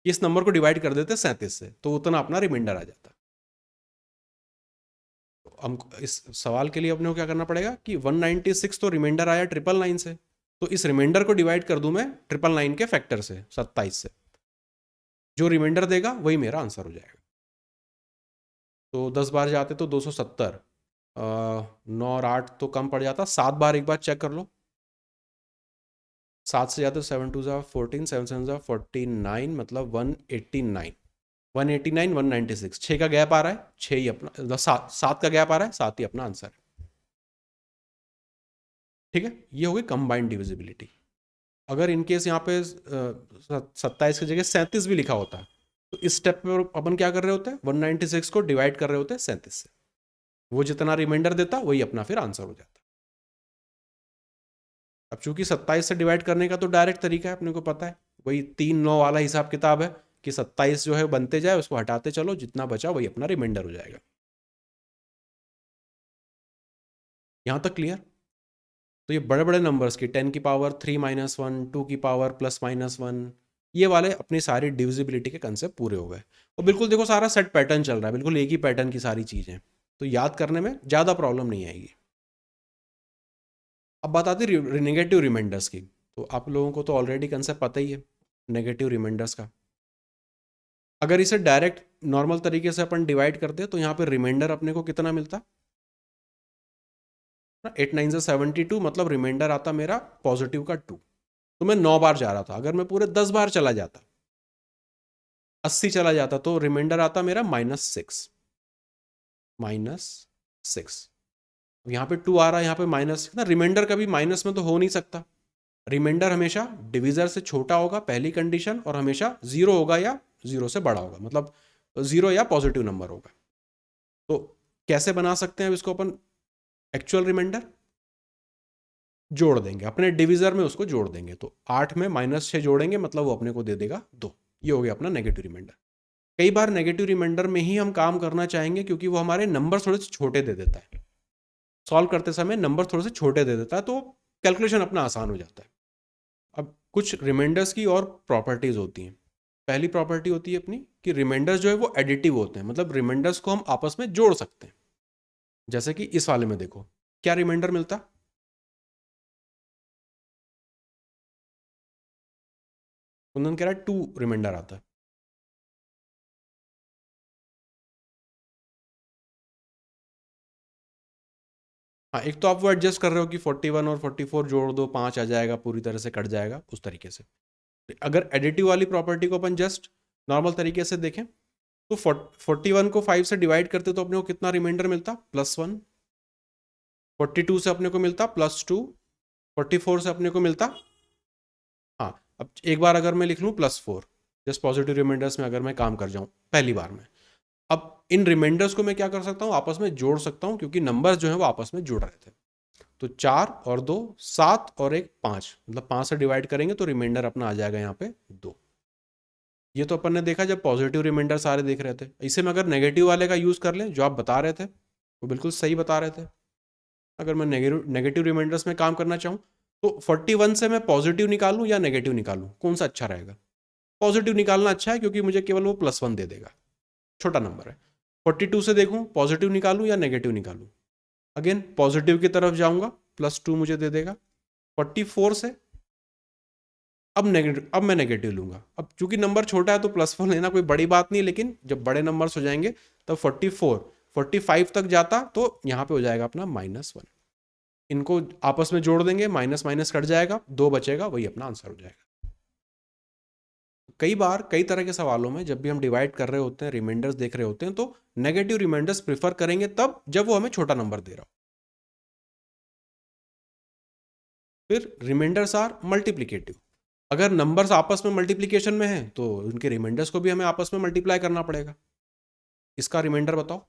इस नंबर को डिवाइड कर देते 37 से, तो उतना अपना रिमाइंडर आ जाता। तो हम इस सवाल के लिए अपने को क्या करना पड़ेगा कि 196 तो रिमाइंडर आया 999 से, तो इस रिमाइंडर को डिवाइड कर दूं मैं 999 के फैक्टर से 27 से, जो रिमाइंडर देगा वही मेरा आंसर हो जाएगा। तो 10 बार जाते तो 270, 9 और 8 तो कम पड़ जाता, 7 बार एक बार चेक कर लो। 7 से जाते 7 2 14, 7 7 49, मतलब 189। 189 196, 6 का गैप आ रहा है, 6 ही अपना, 7 का गैप आ रहा है, 7 ही अपना आंसर है। ठीक है, ये हो गई कंबाइंड डिविजिबिलिटी। अगर इनकेस यहाँ पे 27 की जगह 37 भी लिखा होता है, तो इस स्टेप पे अपन क्या कर रहे होते हैं? 196 को डिवाइड कर रहे होते हैं 37 से, वो जितना रिमाइंडर देता वही अपना फिर आंसर हो जाता। अब चूंकि 27 से डिवाइड करने का तो डायरेक्ट तरीका है, अपने को पता है, वही 3 9 वाला हिसाब किताब है कि 27 जो है बनते जाए, उसको हटाते चलो, जितना बचा वही अपना रिमाइंडर हो जाएगा। यहाँ तक क्लियर? तो ये बड़े बड़े नंबर्स की 10⁻³ -1, 2 की पावर +-1, ये वाले अपनी सारी डिविजिबिलिटी के कंसेप्ट पूरे हो गए। और बिल्कुल देखो सारा सेट पैटर्न चल रहा है, बिल्कुल एक ही पैटर्न की सारी चीज़ें, तो याद करने में ज़्यादा प्रॉब्लम नहीं आएगी। अब बात आती है नेगेटिव रिमाइंडर्स की। तो आप लोगों को तो ऑलरेडी कंसेप्ट पता ही है नेगेटिव रिमाइंडर्स का। अगर इसे डायरेक्ट नॉर्मल तरीके से अपन डिवाइड करते तो यहाँ पे रिमाइंडर अपने को कितना मिलता, 8 9 से 72, मतलब रिमाइंडर आता मेरा पॉजिटिव का 2। तो मैं 9 बार जा रहा था, अगर मैं पूरे 10 बार चला जाता, 80 चला जाता, तो रिमाइंडर आता मेरा -6, -6। यहाँ पे 2 आ रहा है, यहाँ पे -6 ना, रिमाइंडर कभी माइनस में तो हो नहीं सकता। रिमाइंडर हमेशा डिविजर से छोटा होगा, पहली कंडीशन, और हमेशा 0 होगा या 0 से बड़ा होगा, मतलब 0 या पॉजिटिव नंबर होगा। तो कैसे बना सकते हैं अब इसको अपन, एक्चुअल रिमाइंडर जोड़ देंगे, अपने डिविजर में उसको जोड़ देंगे, तो 8 में -6 जोड़ेंगे, मतलब वो अपने को दे देगा 2। ये हो गया अपना नेगेटिव रिमाइंडर। कई बार नेगेटिव रिमाइंडर में ही हम काम करना चाहेंगे, क्योंकि वो हमारे नंबर थोड़े से छोटे दे देता है, सॉल्व करते समय नंबर थोड़े से छोटे दे देता है, तो कैलकुलेशन अपना आसान हो जाता है। अब कुछ रिमाइंडर्स की और प्रॉपर्टीज होती हैं। पहली प्रॉपर्टी होती है अपनी कि रिमाइंडर्स जो है वो एडिटिव होते हैं, मतलब रिमाइंडर्स को हम आपस में जोड़ सकते हैं। जैसे कि इस वाले में देखो, क्या रिमाइंडर मिलता, कुंदन कह रहा है 2 रिमाइंडर आता है। हाँ, एक तो आप वो एडजस्ट कर रहे हो कि 41 और 44 जोड़ दो, 5 आ जाएगा, पूरी तरह से कट जाएगा, उस तरीके से। अगर एडिटिव वाली प्रॉपर्टी को अपन जस्ट नॉर्मल तरीके से देखें, तो 41 को 5 से डिवाइड करते तो अपने को कितना रिमाइंडर मिलता, +1। 42 से अपने को मिलता +2। 44 से अपने को मिलता, हाँ, अब एक बार अगर मैं लिख लूँ +4, जस्ट पॉजिटिव रिमाइंडर्स में अगर मैं काम कर जाऊँ पहली बार में, अब इन रिमाइंडर्स को मैं क्या कर सकता हूँ, आपस में जोड़ सकता हूँ, क्योंकि नंबर्स जो है वो आपस में जुड़ रहे थे। तो 4 और 2 7 और 1 5, मतलब 5 से डिवाइड करेंगे तो रिमाइंडर अपना आ जाएगा यहाँ पे 2। ये तो अपन ने देखा जब पॉजिटिव रिमाइंडर सारे देख रहे थे। इसे में अगर नेगेटिव वाले का यूज़ कर लें, जो आप बता रहे थे वो बिल्कुल सही बता रहे थे, अगर मैं नेगेटिव रिमाइंडर्स में काम करना चाहूँ, तो 41 से मैं पॉजिटिव निकालूं या नेगेटिव निकालूं, कौन सा अच्छा रहेगा? पॉजिटिव निकालना अच्छा है, क्योंकि मुझे केवल वो +1 दे देगा, छोटा नंबर है। 42 से देखूं पॉजिटिव निकालूं या नेगेटिव निकालूं, अगेन पॉजिटिव की तरफ जाऊंगा, +2 मुझे दे देगा। 44 से अब मैं नेगेटिव लूंगा, अब चूंकि नंबर छोटा है तो +1 लेना कोई बड़ी बात नहीं, लेकिन जब बड़े नंबर्स हो जाएंगे तब 44 45 तक जाता, तो यहाँ पे हो जाएगा अपना -1। इनको आपस में जोड़ देंगे, माइनस माइनस कट जाएगा, 2 बचेगा, वही अपना आंसर हो जाएगा। कई बार कई तरह के सवालों में जब भी हम डिवाइड कर रहे होते हैं, रिमाइंडर्स देख रहे होते हैं, तो नेगेटिव रिमाइंडर्स प्रीफर करेंगे तब जब वो हमें छोटा नंबर दे रहा हो। फिर रिमाइंडर्स आर मल्टीप्लिकेटिव, अगर नंबर्स आपस में मल्टीप्लिकेशन में हैं तो उनके रिमाइंडर्स को भी हमें आपस में मल्टीप्लाई करना पड़ेगा। इसका रिमाइंडर बताओ।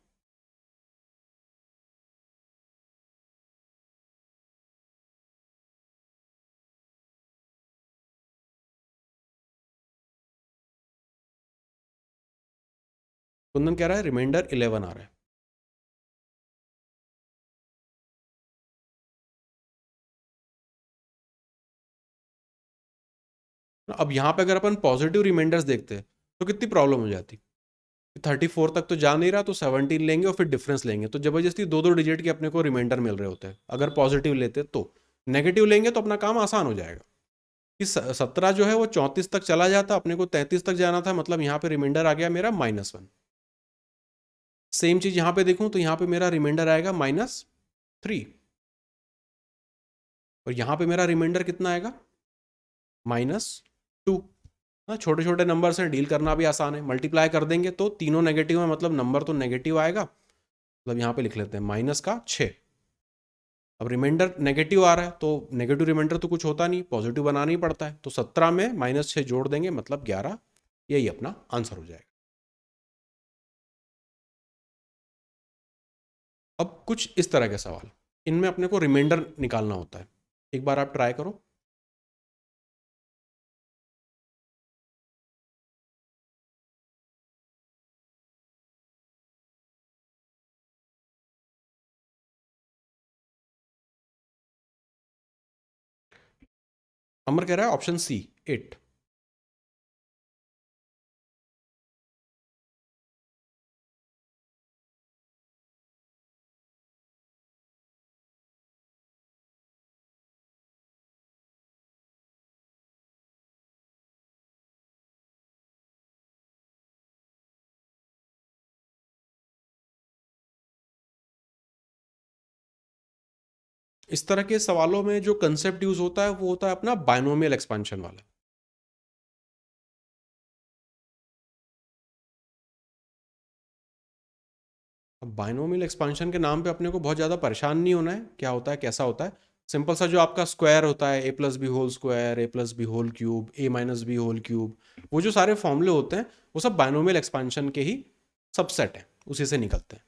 कुंदन कह रहा है रिमाइंडर 11 आ रहा है। अब यहाँ पे अगर अपन पॉजिटिव रिमाइंडर्स देखते तो कितनी प्रॉब्लम हो जाती, 34 तक तो जा नहीं रहा, तो 17 लेंगे और फिर डिफरेंस लेंगे, तो जबरदस्ती 2 2 डिजिट के अपने को रिमाइंडर मिल रहे होते हैं। अगर पॉजिटिव लेते तो, नेगेटिव लेंगे तो अपना काम आसान हो जाएगा कि 17 जो है वो 34 तक चला जाता, अपने को 33 तक जाना था, मतलब यहाँ पे रिमाइंडर आ गया मेरा -1। सेम चीज यहाँ पे देखूं तो यहाँ पे मेरा रिमाइंडर आएगा -3, और यहाँ पे मेरा रिमाइंडर कितना आएगा, -2। हाँ, छोटे छोटे नंबर से डील करना भी आसान है, मल्टीप्लाई कर देंगे तो तीनों नेगेटिव है, मतलब नंबर तो नेगेटिव आएगा, मतलब यहाँ पे लिख लेते हैं -6। अब रिमाइंडर नेगेटिव आ रहा है, तो नेगेटिव रिमाइंडर तो कुछ होता नहीं, पॉजिटिव बनाना ही पड़ता है, तो 17 में -6 जोड़ देंगे, मतलब 11। यही अपना आंसर हो जाएगा। अब कुछ इस तरह के सवाल, इनमें अपने को रिमाइंडर निकालना होता है, एक बार आप ट्राई करो। अमर कह रहा है ऑप्शन सी, 8। इस तरह के सवालों में जो कंसेप्ट यूज होता है वो होता है अपना बायनोमियल एक्सपेंशन वाला। अब बायनोमियल एक्सपेंशन के नाम पे अपने को बहुत ज़्यादा परेशान नहीं होना है, क्या होता है कैसा होता है। सिंपल सा जो आपका स्क्वायर होता है, ए प्लस बी होल स्क्वायर, ए प्लस बी होल क्यूब, ए माइनस बी होल क्यूब, वो जो सारे फॉर्मूले होते हैं वो सब बायनोमियल एक्सपेंशन के ही सबसेट हैं, उसी से निकलते हैं।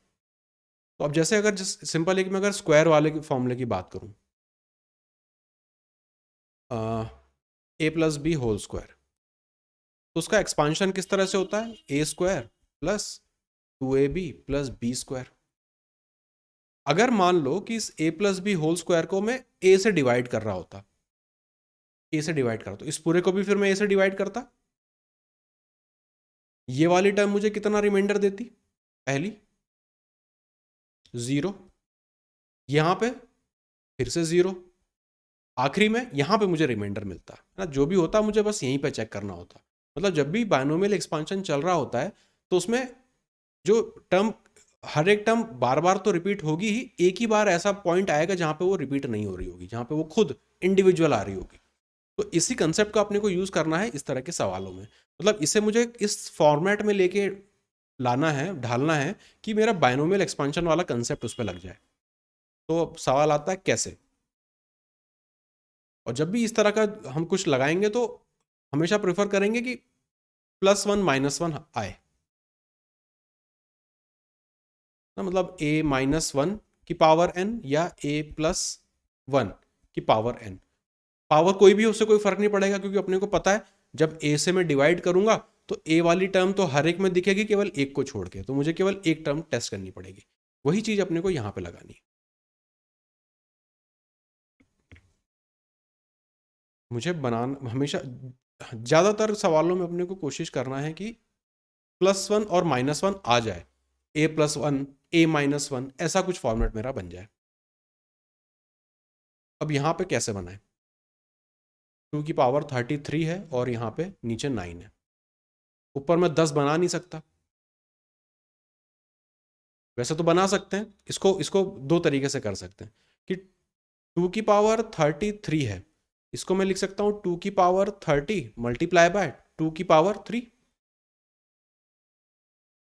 तो अब जैसे अगर सिंपल एक मैं अगर स्क्वायर वाले फॉर्मूले की बात करूँ, A plus B whole square, तो उसका एक्सपांशन किस तरह से होता है, A square plus 2ab plus B square. अगर मान लो कि इस A plus B whole square को मैं ए से डिवाइड कर रहा होता, ए से डिवाइड करा तो इस पूरे को भी फिर मैं ए से डिवाइड करता, ये वाली टर्म मुझे कितना रिमाइंडर देती, पहली 0, यहां पे फिर से 0, आखिरी में यहां पे मुझे रिमाइंडर मिलता है ना। जो भी होता मुझे बस यहीं पे चेक करना होता। मतलब जब भी बायनोमियल एक्सपांशन चल रहा होता है तो उसमें जो टर्म, हर एक टर्म बार बार तो रिपीट होगी ही, एक ही बार ऐसा पॉइंट आएगा जहां पे वो रिपीट नहीं हो रही होगी, जहां पे वो खुद इंडिविजुअल आ रही होगी। तो इसी कंसेप्ट को अपने को यूज करना है इस तरह के सवालों में। मतलब इसे मुझे इस फॉर्मेट में लेके लाना है, ढालना है कि मेरा बायनोमियल एक्सपांशन वाला कंसेप्ट उस पर लग जाए। तो अब सवाल आता है कैसे। और जब भी इस तरह का हम कुछ लगाएंगे तो हमेशा प्रेफर करेंगे कि +1 -1 आए ना। मतलब a -1 की पावर n या a +1 की पावर n, पावर कोई भी हो उससे कोई फर्क नहीं पड़ेगा, क्योंकि अपने को पता है जब a से मैं डिवाइड करूंगा तो a वाली टर्म तो हर एक में दिखेगी केवल एक को छोड़ के, तो मुझे केवल एक टर्म टेस्ट करनी पड़ेगी। वही चीज अपने को यहां पे लगानी है। मुझे बनाना हमेशा, ज्यादातर सवालों में अपने को कोशिश करना है कि +1 और -1 आ जाए, a+1 a-1 ऐसा कुछ फॉर्मेट मेरा बन जाए। अब यहां पे कैसे बनाए, 2 की पावर 33 है और यहाँ पे नीचे 9 है, ऊपर मैं 10 बना नहीं सकता। वैसे तो बना सकते हैं, इसको इसको दो तरीके से कर सकते हैं कि 2 की पावर 33 है, इसको मैं लिख सकता हूँ 2 की पावर 30 मल्टीप्लाई बाय 2 की पावर 3,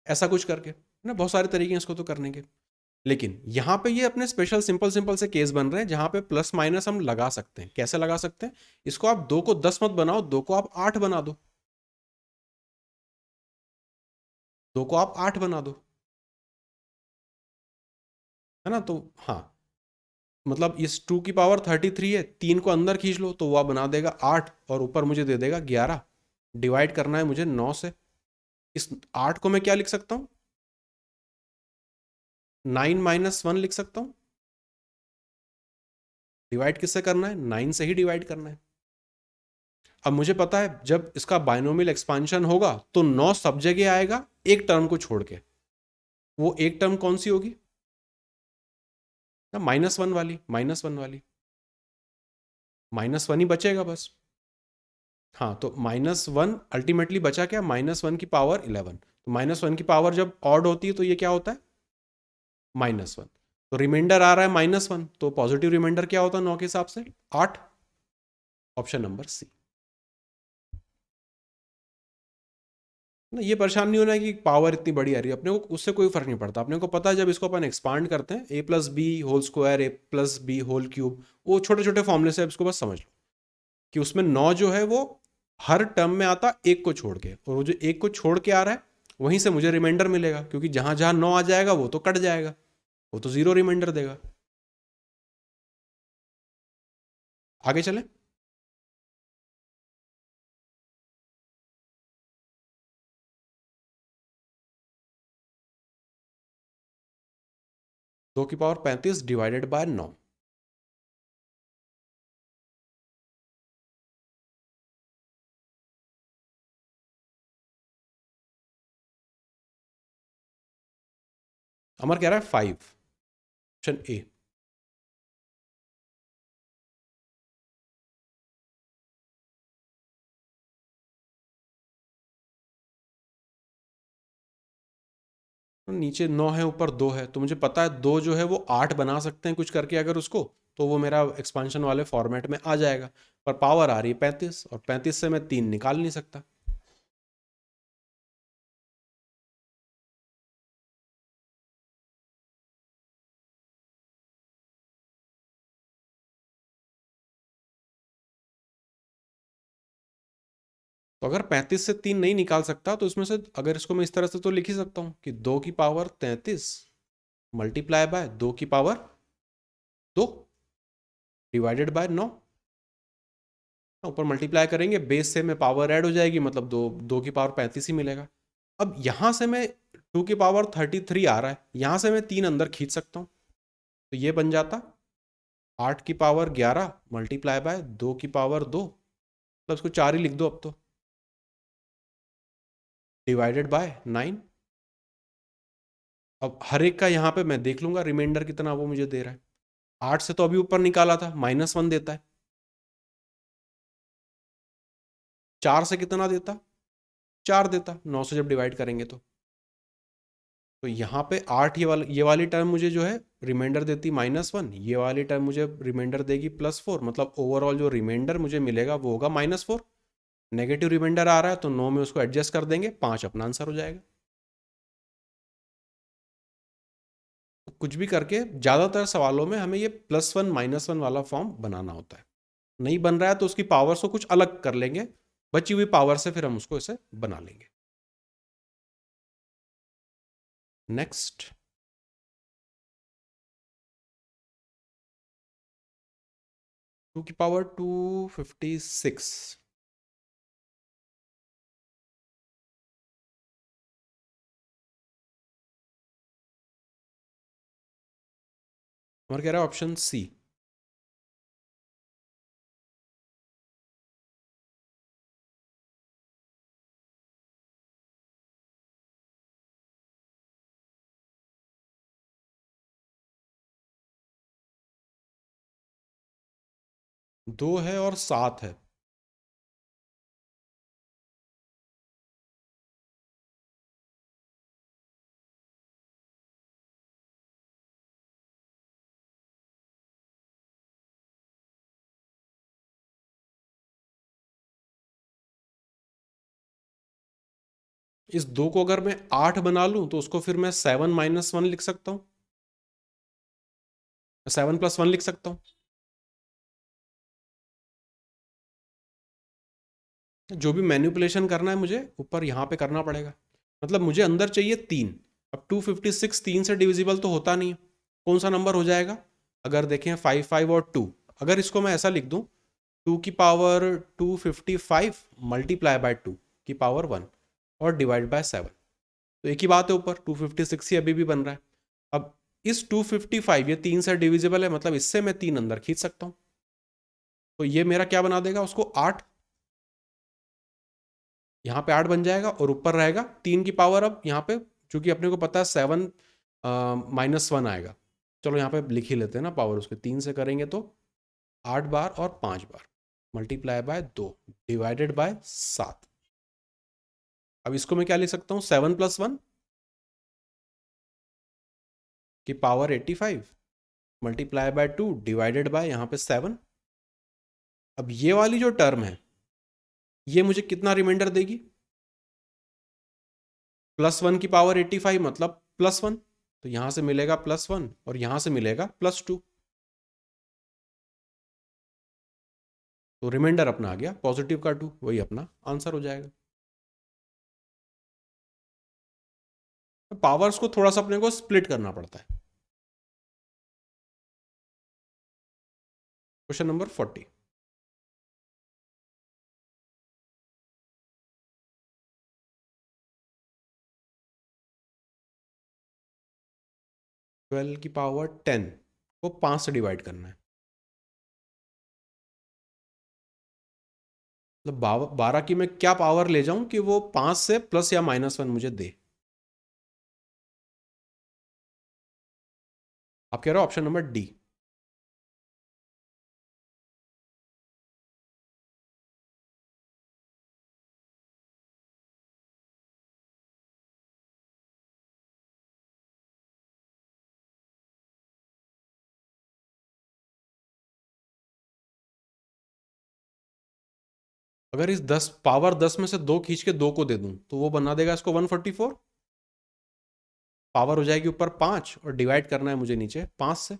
ऐसा कुछ करके ना। बहुत सारे तरीके हैं इसको तो करने के। लेकिन यहाँ पे ये अपने स्पेशल सिंपल सिंपल से केस बन रहे हैं जहाँ पे प्लस माइनस हम लगा सकते हैं। कैसे लगा सकते हैं, इसको आप 2 को 10 मत बनाओ, 2 को आप 8 बना दो, 2 को आप 8 बना दो, है ना। तो हाँ, मतलब इस 2 की पावर 33 है, 3 को अंदर खींच लो तो वह बना देगा 8 और ऊपर मुझे दे देगा 11। डिवाइड करना है मुझे 9 से। इस 8 को मैं क्या लिख सकता हूँ, 9 - 1 लिख सकता हूँ। डिवाइड किससे करना है, 9 से ही डिवाइड करना है। अब मुझे पता है जब इसका बायनोमियल एक्सपांशन होगा तो 9 सब जगह आएगा एक टर्म को छोड़ के। वो एक टर्म कौन सी होगी ना, -1 वाली -1 ही बचेगा बस। हाँ, तो -1 अल्टीमेटली बचा क्या, -1 की पावर 11। तो -1 की पावर जब ऑड होती है तो ये क्या होता है, -1। तो रिमाइंडर आ रहा है -1, तो पॉजिटिव रिमाइंडर क्या होता है 9 के हिसाब से, 8। ऑप्शन नंबर सी ना। ये परेशान नहीं होना है कि पावर इतनी बड़ी आ रही है, अपने को उससे कोई फर्क नहीं पड़ता। अपने को पता है जब इसको अपन एक्सपांड करते हैं a plus B whole square, a plus B whole cube, वो छोटे छोटे फॉर्मूले से इसको बस समझ लो कि उसमें 9 जो है वो हर टर्म में आता एक को छोड़ के, और वो जो एक को छोड़ के आ रहा है वहीं से मुझे रिमाइंडर मिलेगा, क्योंकि जहां जहां 9 आ जाएगा वो तो कट जाएगा, वो तो 0 रिमाइंडर देगा। आगे चले। 2 की पावर 35 डिवाइडेड बाय 9। अमर कह रहा है 5, ऑप्शन ए। नीचे 9 है, ऊपर 2 है, तो मुझे पता है 2 जो है वो 8 बना सकते हैं कुछ करके अगर उसको, तो वो मेरा एक्सपांशन वाले फॉर्मेट में आ जाएगा। पर पावर आ रही है 35, और 35 से मैं 3 निकाल नहीं सकता। तो अगर 35 से 3 नहीं निकाल सकता तो इसमें से अगर इसको मैं इस तरह से तो लिख ही सकता हूँ कि 2 की पावर 33 मल्टीप्लाई बाय 2 की पावर 2 डिवाइडेड बाय 9। ऊपर मल्टीप्लाई करेंगे, बेस से में पावर ऐड हो जाएगी, मतलब 2 की पावर 35 ही मिलेगा। अब यहां से मैं 2 की पावर 33 आ रहा है, यहां से मैं 3 अंदर खींच सकता हूं, तो ये बन जाता 8 की पावर 11 मल्टीप्लाई बाय 2 की पावर 2, मतलब इसको 4 ही लिख दो अब तो, डिवाइडेड बाय 9। अब हर एक का यहाँ पे मैं देख लूंगा रिमाइंडर कितना वो मुझे दे रहा है। 8 से तो अभी ऊपर निकाला था, -1 देता है। 4 से कितना देता, 4 देता, 9 से जब डिवाइड करेंगे तो यहाँ पे 8 ये वाली टर्म मुझे जो है रिमाइंडर देती -1, ये वाली टर्म मुझे रिमाइंडर देगी +4, मतलब ओवरऑल जो रिमाइंडर मुझे मिलेगा वो होगा -4। नेगेटिव रिमाइंडर आ रहा है तो 9 में उसको एडजस्ट कर देंगे, 5 अपना आंसर हो जाएगा। तो कुछ भी करके ज़्यादातर सवालों में हमें ये +1 -1 वाला फॉर्म बनाना होता है। नहीं बन रहा है तो उसकी पावर्स को कुछ अलग कर लेंगे, बची हुई पावर से फिर हम उसको ऐसे बना लेंगे। नेक्स्ट, 2 की पावर 256। हमारा कह रहा है ऑप्शन सी। दो है और 7 है। इस 2 को अगर मैं 8 बना लूं तो उसको फिर मैं 7 -1 लिख सकता हूं, 7 + 1 लिख सकता हूं। जो भी मैनिपुलेशन करना है मुझे ऊपर यहाँ पे करना पड़ेगा। मतलब मुझे अंदर चाहिए 3। अब 256 3 से डिविजिबल तो होता नहीं है, कौन सा नंबर हो जाएगा? अगर देखें 5 5 और 2, अगर इसको मैं ऐसा लिख दूं 2 की पावर 255 मल्टीप्लाई बाय 2 की पावर 1 और डिवाइड बाय 7, तो एक ही बात है, ऊपर 256 ही अभी भी बन रहा है। अब इस 255 ये 3 से डिविजिबल है, मतलब इससे मैं 3 अंदर खींच सकता हूं, तो ये मेरा क्या बना देगा उसको 8। यहाँ पे 8 बन जाएगा और ऊपर रहेगा 3 की पावर। अब यहाँ पे चूंकि अपने को पता है 7 -1 आएगा, चलो यहाँ पे लिख ही लेते हैं ना पावर, उसके 3 से करेंगे तो 8 बार और 5 बार मल्टीप्लाई बाय 2 डिवाइडेड बाय 7। अब इसको मैं क्या लिख सकता हूँ, 7 + 1 की power 85 multiply by 2 divided by यहाँ पे 7। अब ये वाली जो टर्म है ये मुझे कितना रिमाइंडर देगी, +1 की पावर 85 मतलब +1, तो यहां से मिलेगा +1 और यहां से मिलेगा +2, तो रिमाइंडर अपना आ गया पॉजिटिव का 2, वही अपना आंसर हो जाएगा। पावर्स को थोड़ा सा अपने को स्प्लिट करना पड़ता है। Question number 40। 12 की पावर 10 को 5 से डिवाइड करना है, मतलब 12 की मैं क्या पावर ले जाऊं कि वो 5 से प्लस या -1 मुझे दे। आप कह रहे हो ऑप्शन नंबर डी। अगर इस 10 पावर 10 में से 2 खींच के 2 को दे दूं तो वो बना देगा इसको 144। पावर हो जाएगी ऊपर 5 और डिवाइड करना है मुझे नीचे 5 से।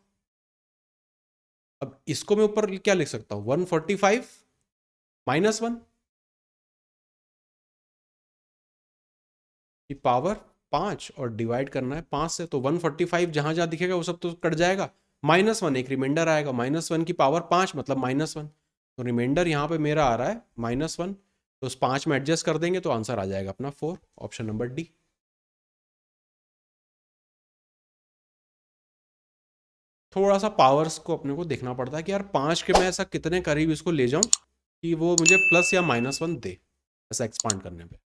अब इसको मैं ऊपर क्या लिख सकता हूं, 145 -1 की पावर 5 और डिवाइड करना है 5 से, तो 145 जहां जहां दिखेगा वो सब तो कट जाएगा, -1 एक रिमाइंडर आएगा, -1 की पावर 5 मतलब -1, तो रिमाइंडर यहाँ पे मेरा आ रहा है -1, तो उस 5 में एडजस्ट कर देंगे तो आंसर आ जाएगा अपना 4, ऑप्शन नंबर डी। थोड़ा सा पावर्स को अपने को देखना पड़ता है कि यार 5 के मैं ऐसा कितने करीब इसको ले जाऊं कि वो मुझे प्लस या -1 दे, ऐसा एक्सपांड करने पे।